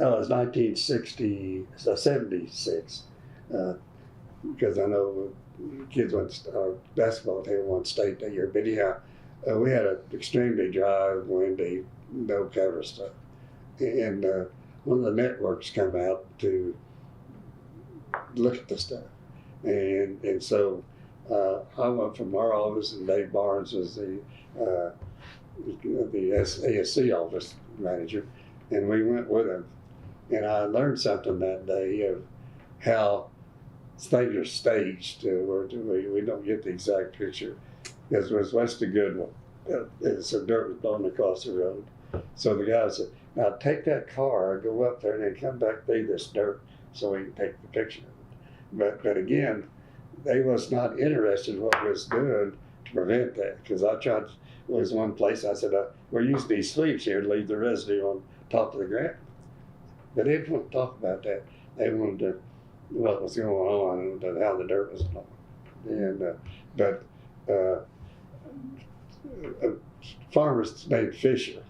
B: it was 76, because I know kids went to basketball team won state that year. But anyhow, we had an extremely dry, windy, no cover stuff. And one of the networks come out to look at the stuff. And so I went from our office, and Dave Barnes was the ASC office manager, and we went with him. And I learned something that day of how things are staged. We don't get the exact picture. Because it was west of Goodwin. Some dirt was blown across the road. So the guy said, now take that car, go up there, and then come back through this dirt so we can take the picture of it. But again, they was not interested in what we was doing to prevent that. Because I tried, there was one place I said, we're using these sweeps here to leave the residue on top of the ground. But they didn't want to talk about that. They wanted to what was going on and how the dirt was blown. And a farmer named Fisher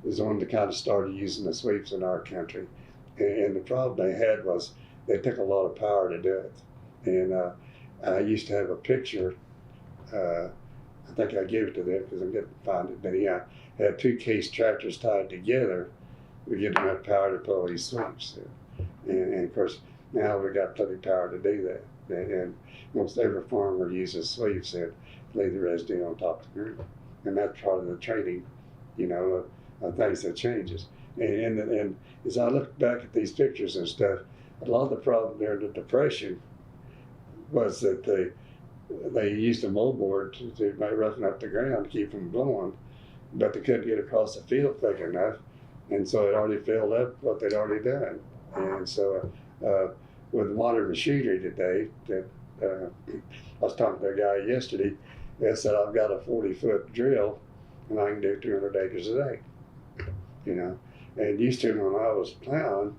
B: is the one that kind of started using the sweeps in our country. And the problem they had was they took a lot of power to do it. And I used to have a picture. I think I gave it to them because I'm getting to find it. But yeah, I had 2 case tractors tied together. We get enough power to pull these sweeps. And of course, now we got plenty of power to do that. And most every farmer uses sweeps and leave the residue on top of the ground. And that's part of the training, of things that changes. And as I look back at these pictures and stuff, a lot of the problem during the Depression was that they used a moldboard to roughen up the ground to keep from blowing, but they couldn't get across the field quick enough. And so it already filled up what they'd already done. And so with modern machinery today, that I was talking to a guy yesterday that said, I've got a 40-foot drill and I can do 200 acres a day, And used to when I was plowing,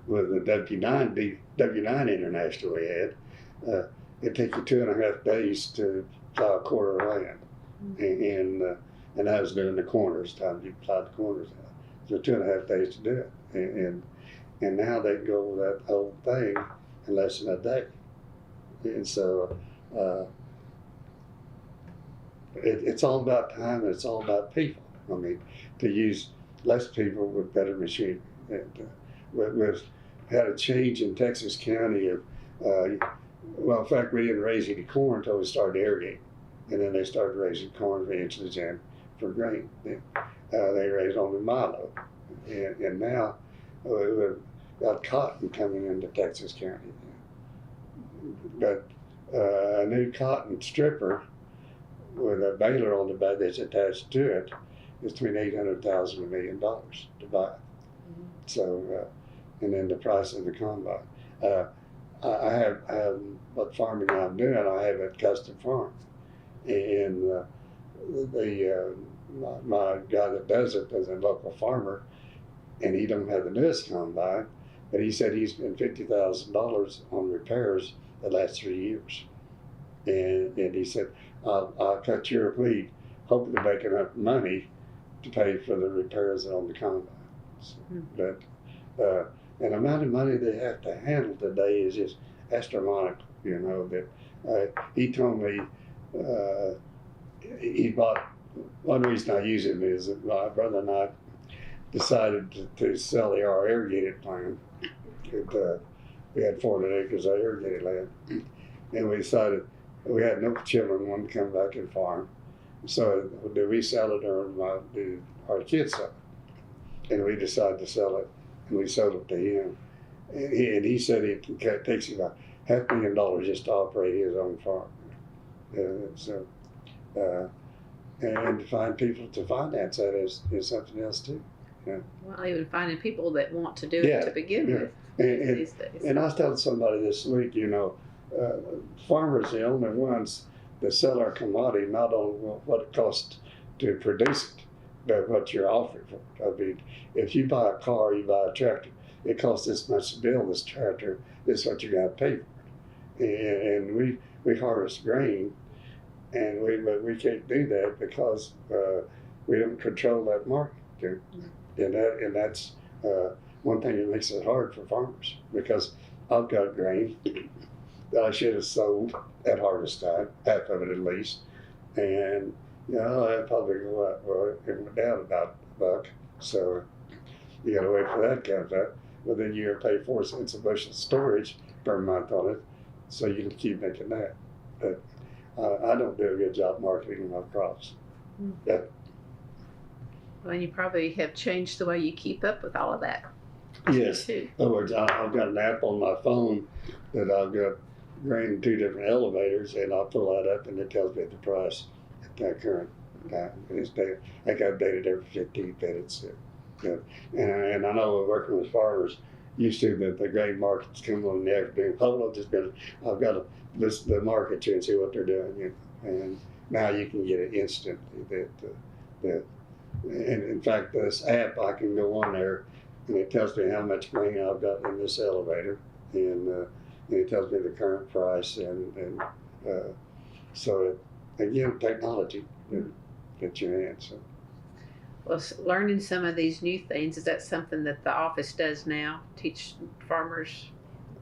B: with the W9 International we had, it take you 2.5 days to plow a quarter of land, and I was doing the corners, time you plow the corners out. So 2.5 days to do it, and now they go that whole thing in less than a day, and so it's all about time and it's all about people. I mean, to use less people with better machinery. And we've had a change in Texas County of, well, in fact, we didn't raise any corn until we started irrigating. And then they started raising corn for inches and for grain. They raised only milo. And now we've got cotton coming into Texas County. But a new cotton stripper with a baler on the back that's attached to it is between $800,000 and $1 million to buy. So, and then the price of the combine. I have what farming I'm doing. I have a custom farm, and my guy that does it is a local farmer, and he don't have the newest combine, but he said he's spent $50,000 on repairs the last 3 years, and he said I'll cut your weed, hoping to make enough money to pay for the repairs on the combine. But and the amount of money they have to handle today is just astronomical. You know that he told me he bought. One reason I use him is that my brother and I decided to sell our irrigated land. We had 400 acres of irrigated land, and we decided we had no children wanted to come back and farm. So do we sell it or do our kids sell it? And we decided to sell it, and we sold it to him. And he said it takes him about $500,000 just to operate his own farm. And to find people to finance that is something else too. Yeah.
A: Well, even finding people that want to do it to begin with these days.
B: And I was telling somebody this week, you know, farmers are the only ones that sell our commodity not on what it costs to produce it, but what you're offering for it. I mean, if you buy a car, you buy a tractor, it costs this much to build this tractor, this is what you got to pay for it. And we harvest grain, and we can't do that because we don't control that market. And that's one thing that makes it hard for farmers, because I've got grain that I should have sold at harvest time, half of it at least, and you know, I'd probably go up, well, it went down about $1. So you got to wait for that comes up. Well, then you pay 4 cents a bushel storage per month on it, so you can keep making that. But I don't do a good job marketing my crops.
A: Well, you probably have changed the way you keep up with all of that.
B: Yes.
A: Too.
B: In other words, I've got an app on my phone that I've got grain in 2 different elevators, and I'll pull that up, and it tells me the price at that current time. And it's dated, I got updated every 15 minutes. And I know working with farmers, used to the grain markets come on in the afternoon. I've got to listen to the market and see what they're doing. You know? And now you can get it instantly. And in fact, this app, I can go on there, and it tells me how much grain I've got in this elevator, and it tells me the current price, and so again, technology that you're in. So.
A: Well, learning some of these new things, is that something that the office does now? Teach farmers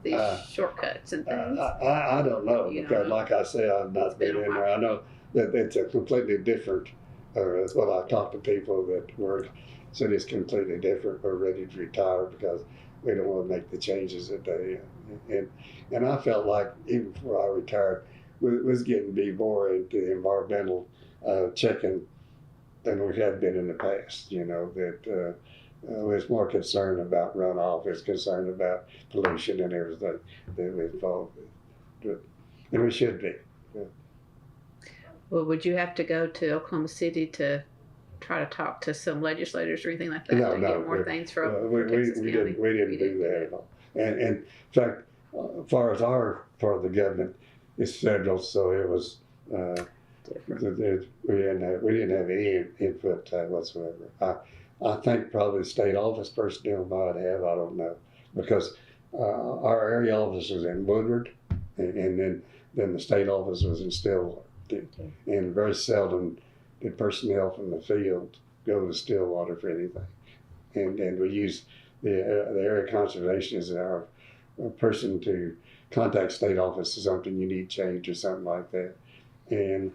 A: these shortcuts and things?
B: I don't know, because like I say, I've not been in there. I know that it's a completely different. That's what I talk to people that work, so it's completely different. We're ready to retire because we don't want to make the changes that they. And I felt like even before I retired, it was getting to be more into the environmental checking than we had been in the past. You know, that was more concerned about runoff, was concerned about pollution and everything that was involved with. And we should be.
A: Well, would you have to go to Oklahoma City to try to talk to some legislators or anything like that
B: No,
A: to get more things from Texas County?
B: We didn't do that at all. And in fact, as far as our part of the government, it's federal, so it was different. We didn't have any input whatsoever. I think probably the state office personnel might have. I don't know, because our area office was in Woodward, and then the state office was in Stillwater. And very seldom did personnel from the field go to Stillwater for anything. And we use the area conservation as our person to contact state office for something you need change or something like that. And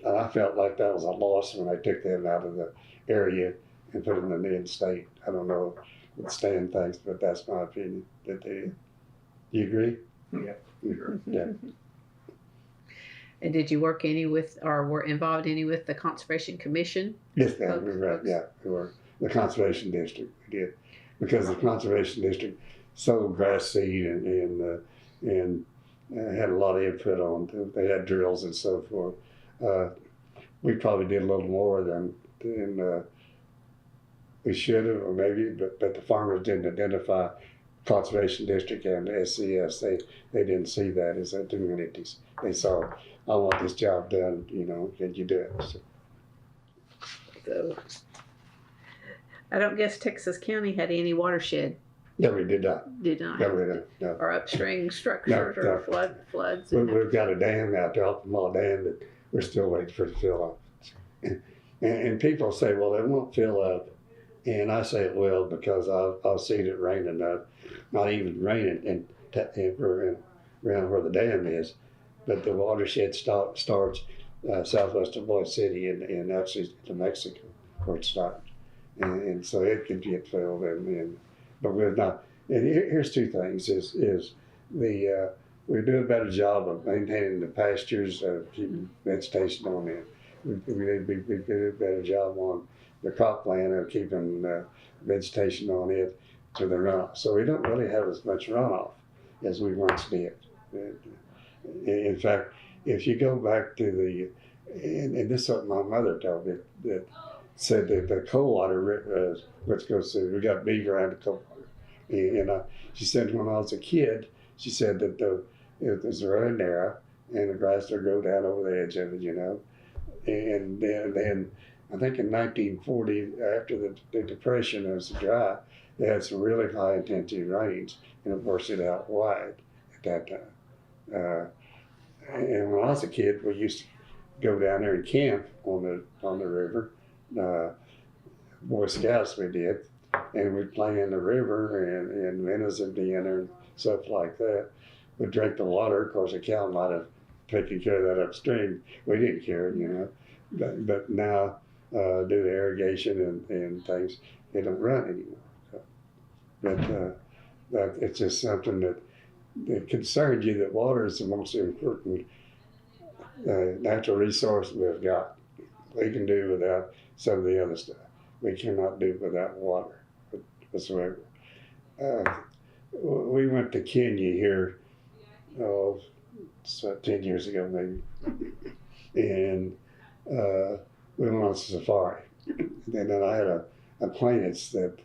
B: I felt like that was a loss when I took them out of the area and put them in the in-state. I don't know what Stan thinks, but that's my opinion. That they did. You agree?
D: Yeah, sure.
B: Yeah.
A: And did you work any with, or were involved any with the Conservation Commission?
B: Yes, ma'am.
A: Folks,
B: Right.
A: folks.
B: Yeah, we were. The Conservation District, we did. Because the Conservation District sold grass seed and had a lot of input on it. They had drills and so forth. We probably did a little more than we should have, or maybe, but the farmers didn't identify Conservation District and SCS. They didn't see that as communities. They saw, I want this job done, can you do it?
A: So, I don't guess Texas County had any watershed,
B: No, we did not.
A: did not
B: No,
A: have,
B: we didn't. No.
A: or upstream structures
B: No,
A: or
B: no.
A: floods.
B: We've got a dam out there, off the Mall Dam, that we're still waiting for it to fill up. And people say, well, it won't fill up. And I say it will, because I've seen it rain enough, not even raining around where the dam is, but the watershed starts southwest of Boise City and actually to Mexico, where it starts. And so it can get filled, but we're not. And here's two things: is we do a better job of maintaining the pastures, keeping vegetation on them. We do a better job on the crop plan of keeping vegetation on it to the runoff. So we don't really have as much runoff as we once did. In fact, if you go back to and this is what my mother told me, that said that the cold water, which goes through, we got Beaver and the cold water. And she said when I was a kid, she said that it was really narrow and the grass would go down over the edge of it, And then I think in 1940, after the Depression, it was dry, they had some really high intensity rains, and it washed it out wide at that time. And when I was a kid, we used to go down there and camp on the river. Boy Scouts we did, and we'd play in the river and minnows would be in there and stuff like that. We'd drink the water. Of course, a cow might have taken care of that upstream. We didn't care, But now, due to irrigation and things, they don't run anymore. But it's just something that concerns you, that water is the most important natural resource we've got. We can do without some of the other stuff. We cannot do without water whatsoever. We went to Kenya here, it's about 10 years ago maybe, and we went on a safari. And then I had an acquaintance that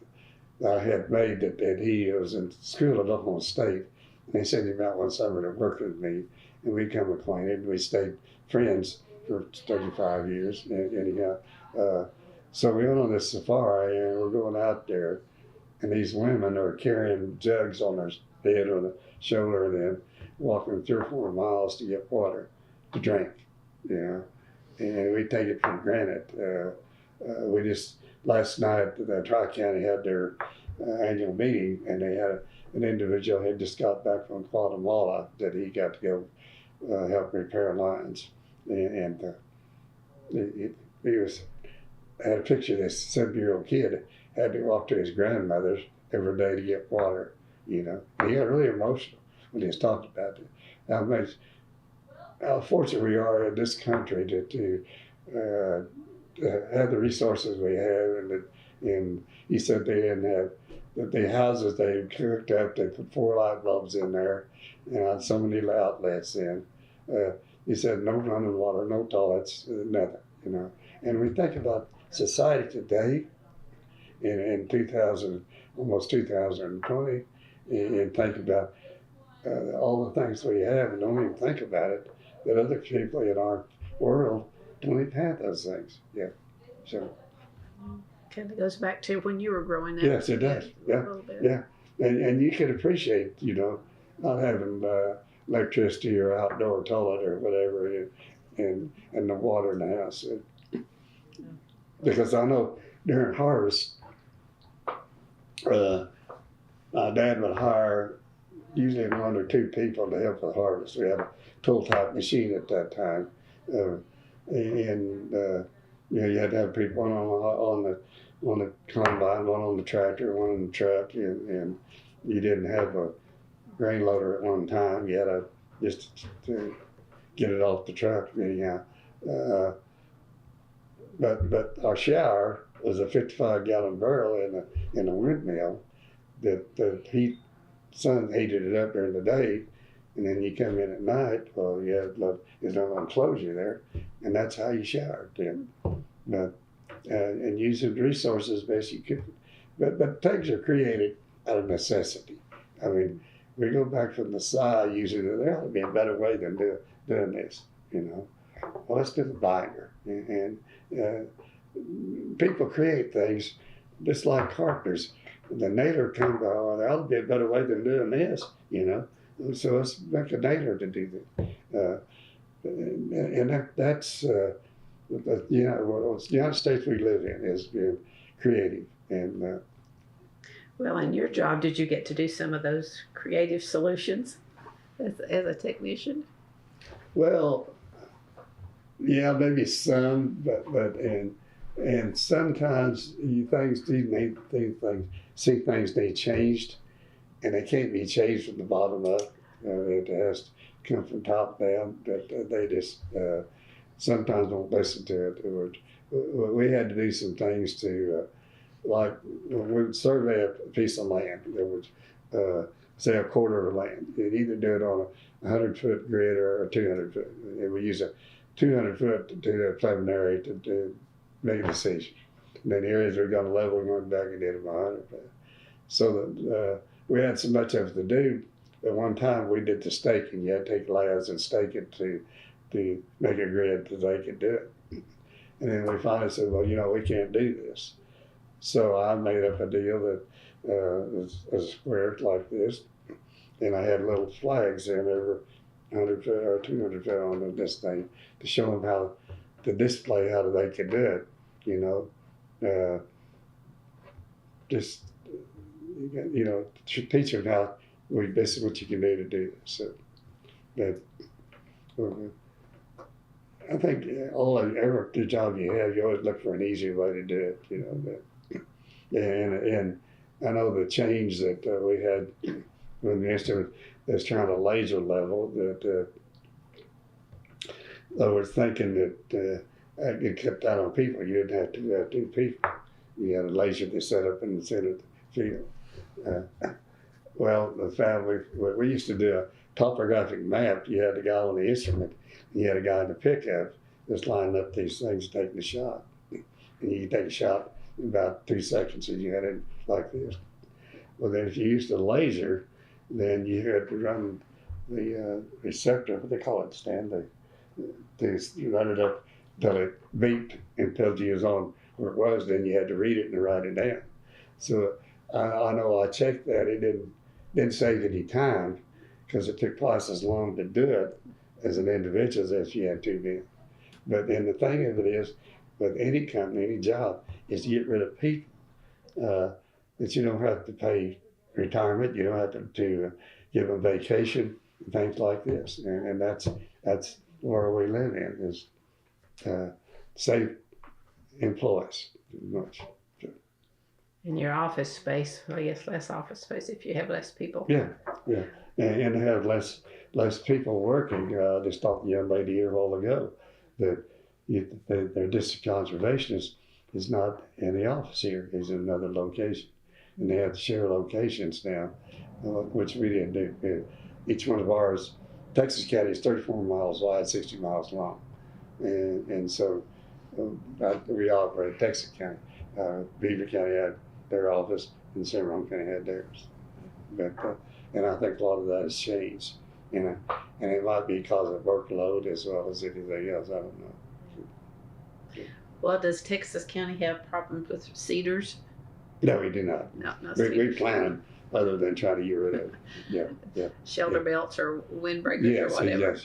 B: I had made that he was in school at Oklahoma State, and they sent him out one summer to work with me, and we become acquainted, and we stayed friends for 35 years, anyhow. So we went on this safari, and we're going out there, and these women are carrying jugs on their head or the shoulder, and then walking 3 or 4 miles to get water to drink, and we take it for granted. We just, last night, the Tri-County had their annual meeting, and they had an individual who had just got back from Guatemala that he got to go help repair lines. And he had a picture of this 7-year-old kid had to walk to his grandmother's every day to get water, He got really emotional when he was talking about it. How fortunate we are in this country to have the resources we have, and he said they didn't have the houses they cooked up. They put 4 light bulbs in there, and had so many outlets in. He said no running water, no toilets, nothing. And we think about society today, in 2000, almost 2020, and think about all the things we have, and don't even think about it, that other people in our world don't even have those things. Yeah. So.
A: Kind of goes back to when you were growing up.
B: Yes, it does. Yeah.
A: A little bit.
B: Yeah. and you can appreciate, you know, not having electricity or outdoor toilet or whatever, and the water in the house. Because I know during harvest, my dad would hire usually 1 or 2 people to help with harvest. We had a tool-type machine at that time, and you know, you had to have people, one on the combine, one on the tractor, one on the truck, and you didn't have a grain loader at one time. You had to just to get it off the truck anyhow. But our shower was a 55-gallon barrel in a windmill that the sun heated it up during the day, and then you come in at night. Well, you had there's no enclosure there, and that's how you showered then. But and using resources best you could. But things are created out of necessity. I mean, we go back from the side using it. There ought to be a better way than doing this, you know. Well, let's do the binder. And people create things just like carpenters. The nailer comes by, oh, there ought to be a better way than doing this, you know. So let's make a nailer to do that. And that's, you know, the United States we live in is creative. And
A: Well, in your job, did you get to do some of those creative solutions as a technician?
B: well, yeah, maybe some, but and sometimes things see things need changed, and they can't be changed from the bottom up. It has to come from top down. But they just sometimes don't listen to it. We had to do some things to, like when we would survey a piece of land, there was say a quarter of land. You'd either do it on a 100-foot grid or a 200-foot. And we use a 200-foot to do a preliminary to make a decision. And then the areas we're going to level, we went back and did them 100-foot. So that we had so much of it to do. At one time, we did the staking. You had to take layers and stake it to make a grid so they could do it. And then we finally said, well, you know, we can't do this. So I made up a deal that was a square like this, and I had little flags in every 100 foot or 200 foot on this thing to show them how to display how they could do it, you know. Just, you know, to teach them how this is what you can do to do this. So, but I think every job you have, you always look for an easier way to do it, you know. But, and I know the change that we had when the instrument that's trying to laser level, that I was thinking that it kept that on people. You didn't have to have 2 people. You had a laser that set up in the center of the field. Well, the family, we used to do a topographic map. You had a guy on the instrument, and you had a guy in the pickup just lining up these things, taking a shot. And you could take a shot in about 2 seconds, and you had it like this. Well, then if you used a laser, then you had to run the receptor, what they call it, Stan, to run it up till it beeped until you was on where it was. Then you had to read it and write it down. So I know I checked that. It didn't save any time because it took twice as long to do it as an individual as if you had 2 men. But then the thing of it is, with any company, any job, is to get rid of people. That you don't have to pay retirement, you don't have to give them vacation, and things like this. And that's where we live in, is save employees much.
A: In your office space, well, I guess less office space if you have less people.
B: Yeah, and to have less people working. I just talked to a young lady here a while ago that their district conservationist is not in the office here. He's in another location. And they have to share locations now, which we didn't do. Each one of ours, Texas County is 34 miles wide, 60 miles long. And so we operate Texas County. Beaver County had their office, and San Ramon County had theirs. But and I think a lot of that has changed. And it might be because of workload as well as anything else. I don't know.
A: Well, does Texas County have problems with cedars?
B: No, we do not.
A: No,
B: We planted other than trying to get rid of it. Yeah.
A: Shelter belts or windbreakers or whatever.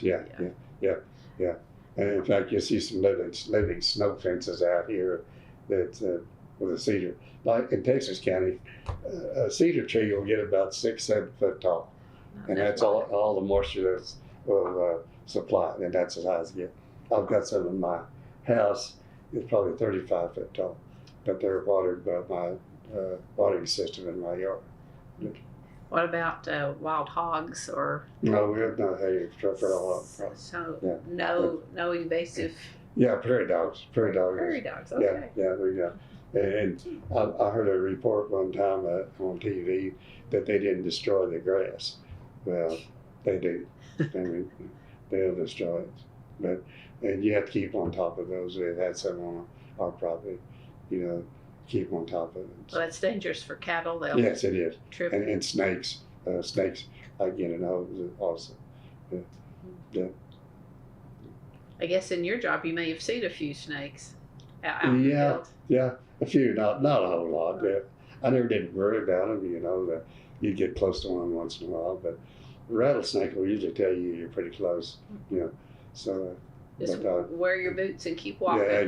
B: Yeah. And in fact, you see some living snow fences out here that with a cedar. Like in Texas County, a cedar tree will get about 6-7 foot tall, and that's all the moisture that's supplied, and that's as high as it gets. I've got some in my house. It's probably 35 foot tall, but they're watered by my watering system in my yard.
A: What about wild hogs or?
B: No, we have not had any trouble at all.
A: So no invasive.
B: Yeah, prairie dogs. Prairie dogs.
A: Okay.
B: Yeah, we got. And I heard a report one time on TV that they didn't destroy the grass. Well, they do. I mean, they'll destroy it. And you have to keep on top of those. We've had some on our property, keep on top of it.
A: Well, that's dangerous for cattle. They'll
B: Yes, it is.
A: trip.
B: And snakes. Snakes, I get in hose also. Yeah.
A: I guess in your job you may have seen a few snakes out in the
B: Yeah.
A: field.
B: Yeah, a few, not a whole lot. But I never did worry about them, that you'd get close to one once in a while. But a rattlesnake will usually tell you you're pretty close, So,
A: Just wear your boots and keep walking.
B: yeah,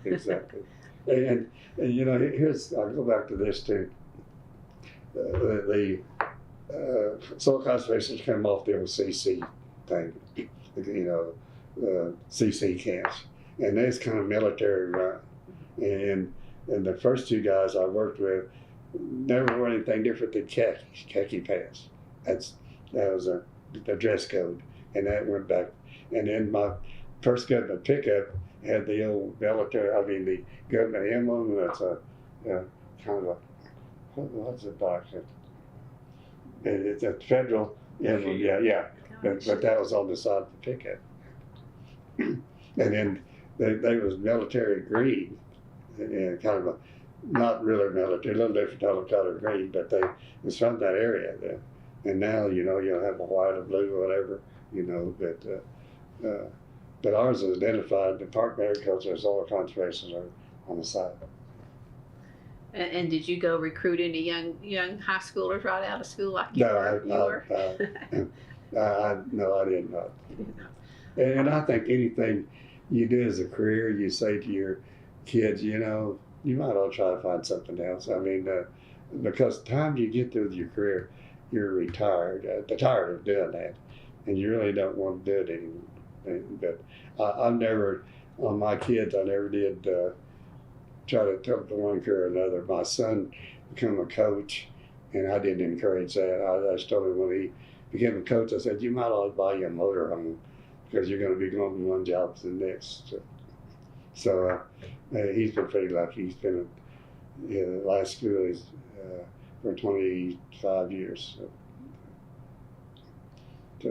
B: exactly. and I'll go back to this too. The soil conservation came off the old CC thing, CC camps, and that's kind of military run. And the first two guys I worked with never wore anything different than khaki pants. That was the dress code, and that went back. And then my first government pickup had the old military, the government emblem. That's a kind of what's it back? It's a federal emblem. Yeah. But that was on the side of the pickup. And then they was military green, and kind of not really military, a little different color green, but it was from that area there. And now, you'll have a white or blue or whatever, but ours is identified, Department of Agriculture, Soil Conservation are on the side.
A: And did you go recruit any young high schoolers right out of school like you were?
B: No, I did not. And I think anything you do as a career, you say to your kids, you might all try to find something else. Because the time you get through your career, you're retired, tired of doing that, and you really don't want to do it anymore. But I've never, on my kids, I never did try to tell them one career or another. My son became a coach, and I didn't encourage that. I just told him when he became a coach, I said, you might always buy you a motorhome because you're going to be going from one job to the next. So he's been pretty lucky. He's been in the last school for 25 years. So,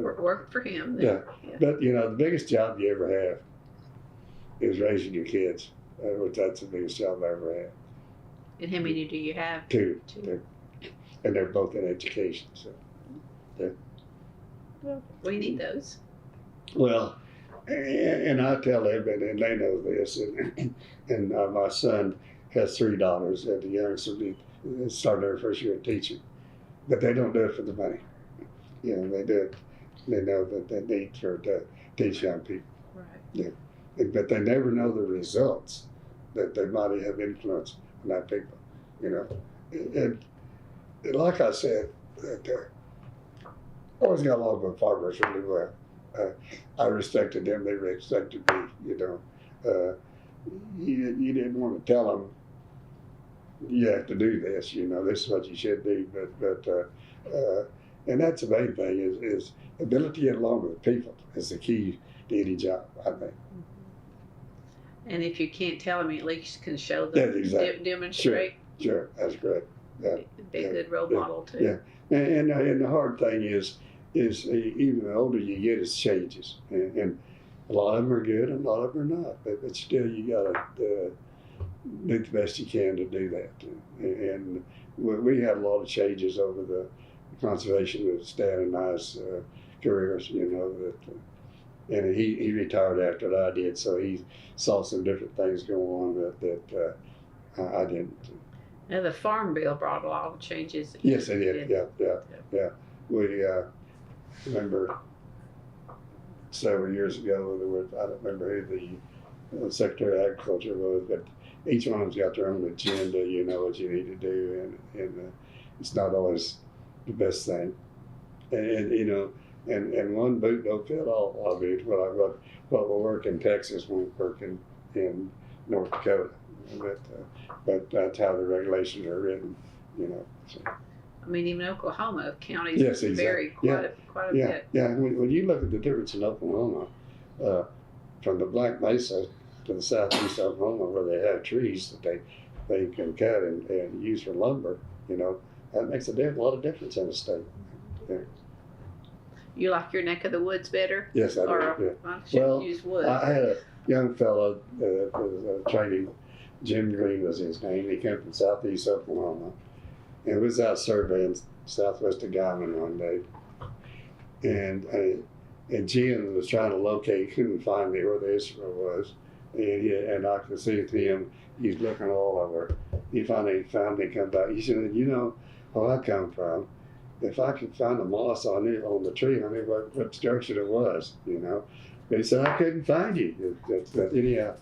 A: Worked for him.
B: Yeah. But the biggest job you ever have is raising your kids. Which that's the biggest job I ever had.
A: And how many do you have?
B: Two. And they're both in education. So,
A: well, we need those.
B: Well, and I tell them, and they know this, and my son has 3 daughters, and the youngest started their first year of teaching, but they don't do it for the money. They do it. They know that they need to teach young people.
A: Right.
B: Yeah. But they never know the results that they might have influence on that people, And like I said, I always got along with farmers really well. I respected them; they respected me. You didn't want to tell them you have to do this. This is what you should do. But and that's the main thing is ability to get along with people is the key to any job, I think.
A: And if you can't tell them, you at least can show them, demonstrate.
B: Sure, that's great. Yeah.
A: Be a good role model too.
B: Yeah, and the hard thing is even the older you get, it changes, and a lot of them are good, and a lot of them are not. But still, you gotta do the best you can to do that. And we had a lot of changes over the conservation of Stan and I's careers. And he retired after I did, so he saw some different things going on that I didn't.
A: Now, the Farm Bill brought a lot of changes.
B: Yes, they did. Yeah. We remember several years ago, there was, I don't remember who the Secretary of Agriculture was, but each one of them's got their own agenda, you know what you need to do, and it's not always the best thing. And you know, and one boot don't fit all boots. What will work in Texas won't work in North Dakota. But that's how the regulations are written, you know. So.
A: I mean, even Oklahoma counties
B: Yes, exactly.
A: vary quite a bit.
B: Yeah. When you look at the difference in Oklahoma, from the Black Mesa to the southeast Oklahoma, where they have trees that they can cut and use for lumber, you know, that makes a lot of difference in the state. Yeah.
A: You like your neck of the woods better?
B: Yes, I do.
A: Or I shouldn't use wood.
B: I had a young fellow was training. Jim Green was his name. He came from southeast Oklahoma and was out surveying southwest of Guyman one day. And Jim was trying to locate, couldn't find me where the issue was. And I could see him, he's looking all over. He finally found me, come back. He said, you know where I come from. If I could find the moss on the tree, I knew what structure it was, you know. But he said, I couldn't find you. But anyhow,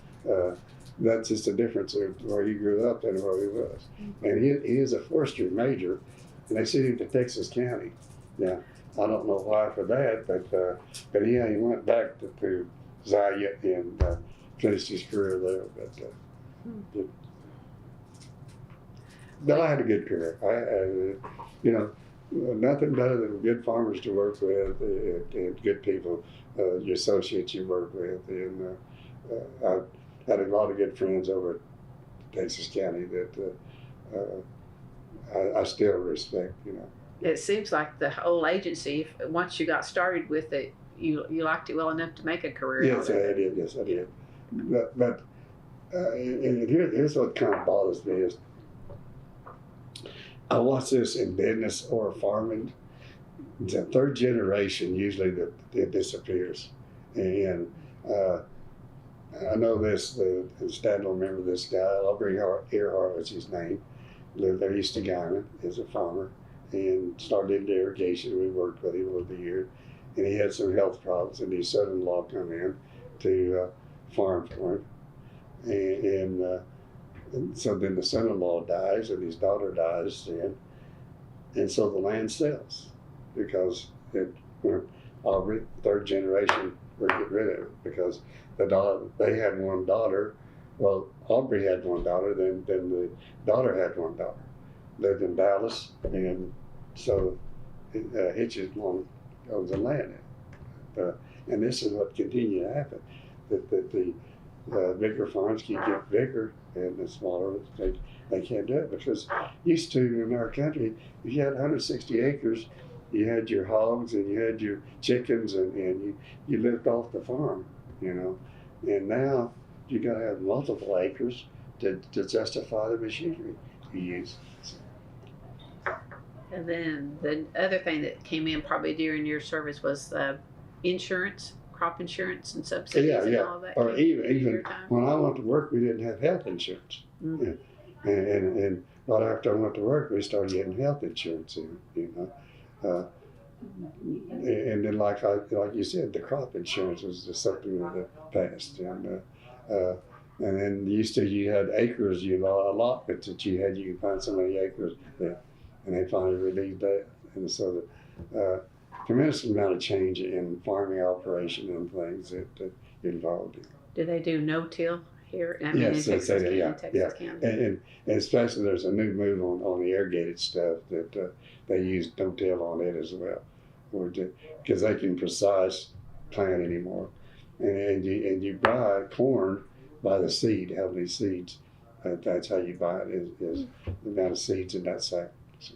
B: that's just a difference of where he grew up and where he was. And he is a forestry major, and they sent him to Texas County. Yeah, I don't know why for that, but yeah, he went back to Zaya and finished his career there. But I had a good career. You know, nothing better than good farmers to work with and good people, your associates you work with. And I had a lot of good friends over at Texas County that I still respect, you know.
A: It seems like the whole agency, once you got started with it, you liked it well enough to make a career
B: Yes,
A: out of it.
B: I did. Yes, I did. But and here's what kind of bothers me is I watch this in business or farming. The third generation usually it disappears, and I know this. His dad will remember this guy. Aubrey Earhart was his name. Lived there east of Guyman. Is a farmer and started into irrigation. We worked with him over the year, and he had some health problems. And his son-in-law come in to farm for him, and so then the son-in-law dies, and his daughter dies then, and so the land sells because Aubrey, third generation, we're getting rid of it because they had one daughter. Well, Aubrey had one daughter, then the daughter had one daughter. Lived in Dallas, and so Hitch's mom owns the land. And this is what continued to happen. That the bigger farms can get bigger, and the smaller they can't do it because used to in our country, if you had 160 acres, you had your hogs and you had your chickens, and you lived off the farm, you know. And now you got to have multiple acres to justify the machinery you use.
A: And then the other thing that came in probably during your service was insurance, crop insurance and subsidies and all that.
B: Or even when I went to work, we didn't have health insurance. Mm-hmm. And right after I went to work, we started getting health insurance, you know. And then like you said, the crop insurance was just something that passed. And then you had acres, you know, allotments that you could find so many acres there. And they finally relieved that. And so the tremendous amount of change in farming operation and things that involved in.
A: Do they do no-till here? I mean,
B: yes,
A: in Texas County,
B: yeah.
A: Texas County.
B: And especially there's a new move on the irrigated stuff that they use no-till on it as well, because they can precise plant anymore. And you buy corn by the seed, how many seeds. That's how you buy it is the amount of seeds in that sack. So.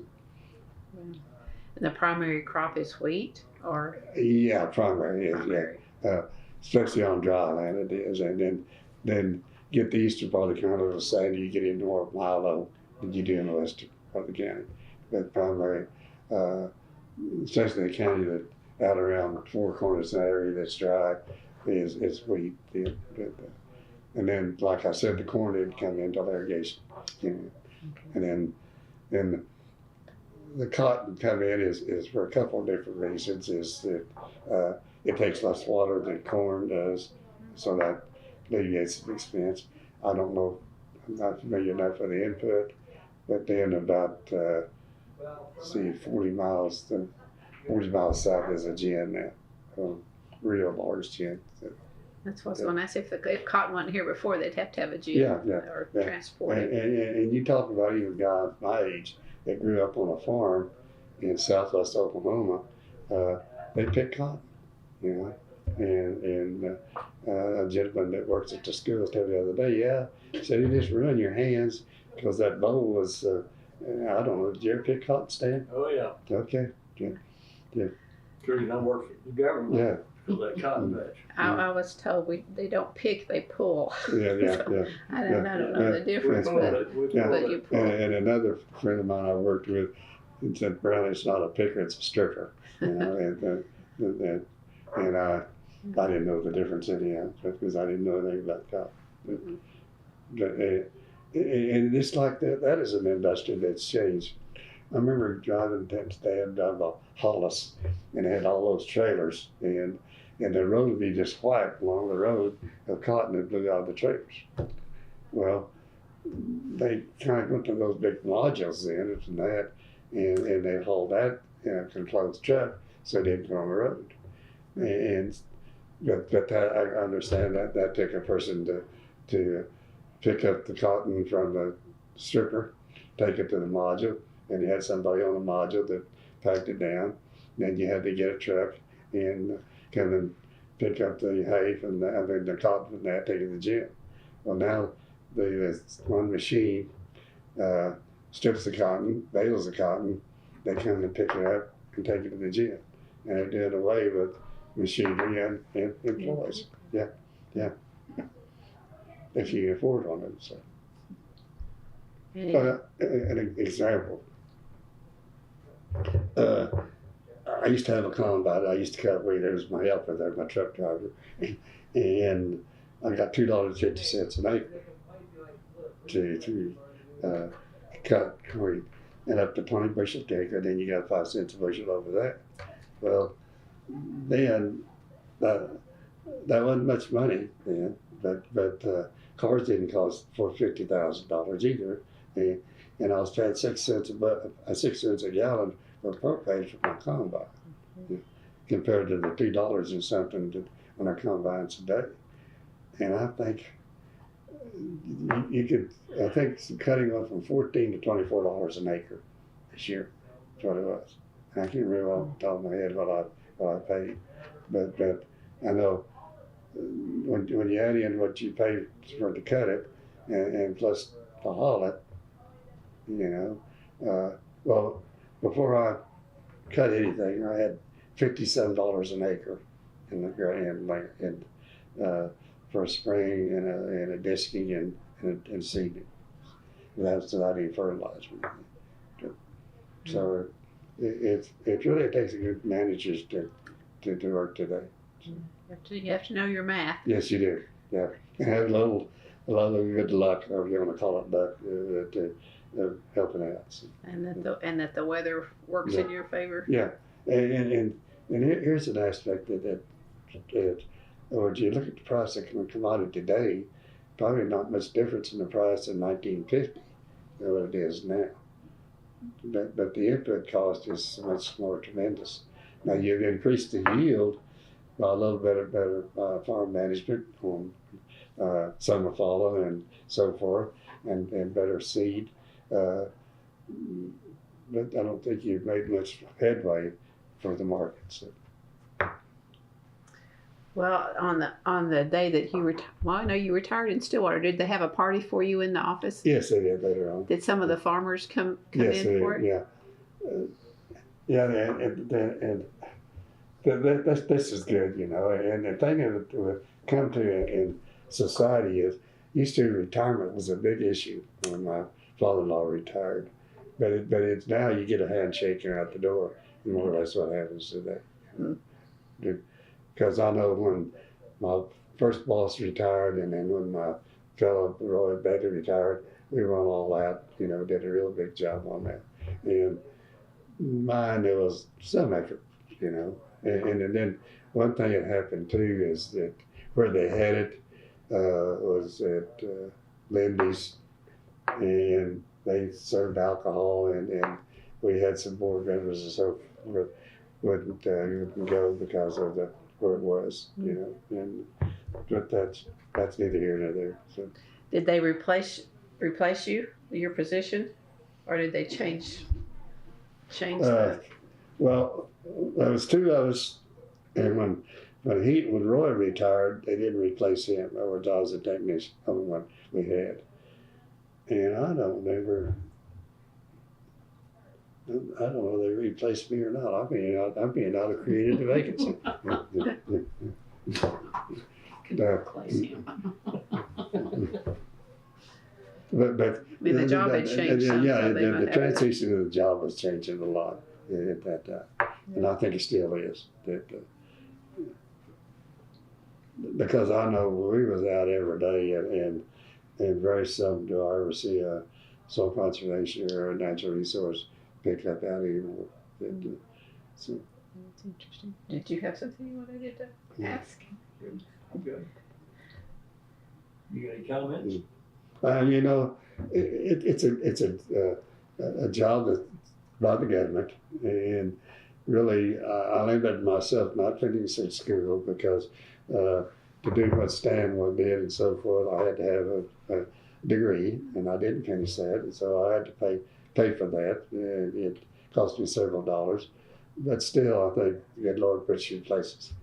A: And the primary crop is wheat, or?
B: Yeah, primary is, yeah. Especially on dry land it is. And then get the eastern part of the county, it'll say you get into more Milo than you do in the western part of the county. But primary, especially the county that out around Four Corners, that area that's dry, is wheat. And then, like I said, the corn didn't come into irrigation. And then the cotton come in is for a couple of different reasons. Is that it takes less water than corn does, so that alleviates the expense. I don't know, I'm not familiar enough with the input, but then about 40 miles south is a gin now, real large gin.
A: That's what I was going to ask. If cotton wasn't here before, they'd have to have a gin or transport it.
B: And you talk about even a guy my age that grew up on a farm in southwest Oklahoma, they pick cotton, you know. And a gentleman that works at the school told me the other day, he said, you just ruin your hands because that bowl was, I don't know, did you ever pick cotton, Stan?
D: Oh, yeah.
B: Okay, yeah.
D: Sure, you don't work for the government.
B: Yeah.
D: For that cotton patch.
A: I was told they don't pick, they pull.
B: Yeah.
A: I don't know the difference, but you pull.
B: And another friend of mine I worked with said, Brown, it's not a picker, it's a stripper. You know, and I didn't know the difference anyhow, because I didn't know anything about cotton. And it's like that is an industry that's changed. I remember driving down the Hollis, and it had all those trailers, and the road would be just white along the road of cotton that blew out of the trailers. Well, they kind of went to those big modules in and that, and they hauled that in a closed truck so they didn't go on the road. But that, I understand that took a person to pick up the cotton from the stripper, take it to the module, and you had somebody on the module that packed it down. Then you had to get a truck and come and pick up the hay from the cotton from that, take it to the gym. Well, now there's one machine strips the cotton, bales the cotton, they come and pick it up and take it to the gym. And it did away with machinery and employees. Yeah. If you can afford on it. So. An example. I used to have a combine. I used to cut wheat. There was my helper there, my truck driver. And I got $2.50 an acre to cut wheat. And up to 20 bushels an acre, then you got 5 cents a bushel over that. Well, then that wasn't much money then, but cars didn't cost $50,000 either, and I was paying 6 cents a gallon for propane for my combine, compared to the $2 and something on our combines today. And I think you could, I think cutting went from $14 to $24 an acre this year. That's what it was. And I can't remember off the top of my head what I paid, but I know when you add in what you pay for to cut it and plus to haul it, you know, well, before I cut anything, I had $57 an acre in the ground for spring and a disking and seeding. That's without any fertilizer. So it really takes a good managers to work today.
A: You have to know your math.
B: Yes, you do. Yeah, and have a lot of good luck, or you want to call it luck, helping out. So,
A: and that the weather works in your favor.
B: Yeah, and here's an aspect that or do you look at the price of commodity today? Probably not much difference in the price in 1950 than what it is now. But the input cost is much more tremendous. Now you've increased the yield by a little bit better farm management on summer fallow and so forth, and better seed. But I don't think you've made much headway for the markets.
A: Well, on the day that you retired, well, I know you retired in Stillwater. Did they have a party for you in the office?
B: Yes, they did later on.
A: Did some of the farmers come
B: yes,
A: in for it?
B: Yeah, and this is good, you know. And the thing that we've come to in society is, used to retirement was a big issue when my father-in-law retired, but it's now you get a handshake and out the door. More or less what happens today. Because I know when my first boss retired, and then when my fellow Roy Baker retired, we went all out, you know, did a real big job on that. And mine, there was some effort, you know. And then one thing that happened too is that where they had it was at Lindy's, and they served alcohol, and we had some board members and so forth wouldn't go because of where it was, you know. And but that's neither here nor there. So.
A: Did they replace you, your position, or did they change that?
B: Well, there was two of us, and when Roy retired, they didn't replace him. I was a technician, only one we had, and I don't know if they replaced me or not. I mean, I'd have created the vacancy.
C: Replace him.
B: But
A: I mean, the job had changed some,
B: yeah,
A: so they might
B: the
A: have
B: transition of the job was changing a lot at that time, and I think it still is. Because I know we was out every day, and very seldom do I ever see a soil conservation or a natural resource picked up out anymore. So.
A: That's interesting. Did you have something you wanted to ask?
D: Good. You got any comments?
B: You know, it's a job that's by the government, and really I limited myself not finishing school because to do what Stan did and so forth, I had to have a degree, and I didn't finish that, and so I had to pay for that. And it cost me several dollars, but still, I think the good Lord puts you in places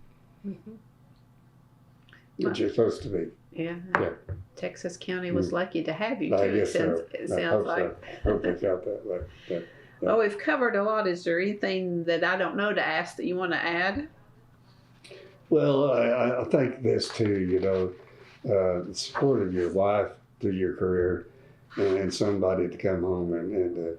B: that you're supposed to be.
A: Yeah.
B: Yeah.
A: Texas County was lucky to have you too.
B: I guess
A: It sounds like.
B: I hope they felt that way. Yeah.
A: Well, we've covered a lot. Is there anything that I don't know to ask that you want to add?
B: Well, I think this too, you know, the support of your wife through your career, and somebody to come home and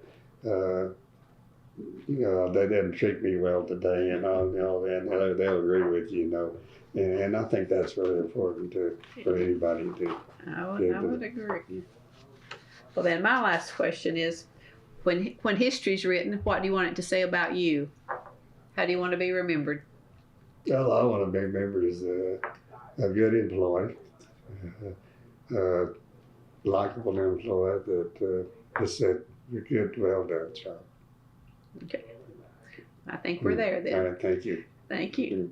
B: you know, they didn't treat me well today, and they'll agree with you, you know. And I think that's really important for anybody to.
A: I would agree. Well, then my last question is, when history's written, what do you want it to say about you? How do you want to be remembered?
B: Well, I want to be remembered as a good employee, likable employee that just said a good, well done job.
A: Okay. I think we're there then.
B: All right, thank you.
A: Thank you.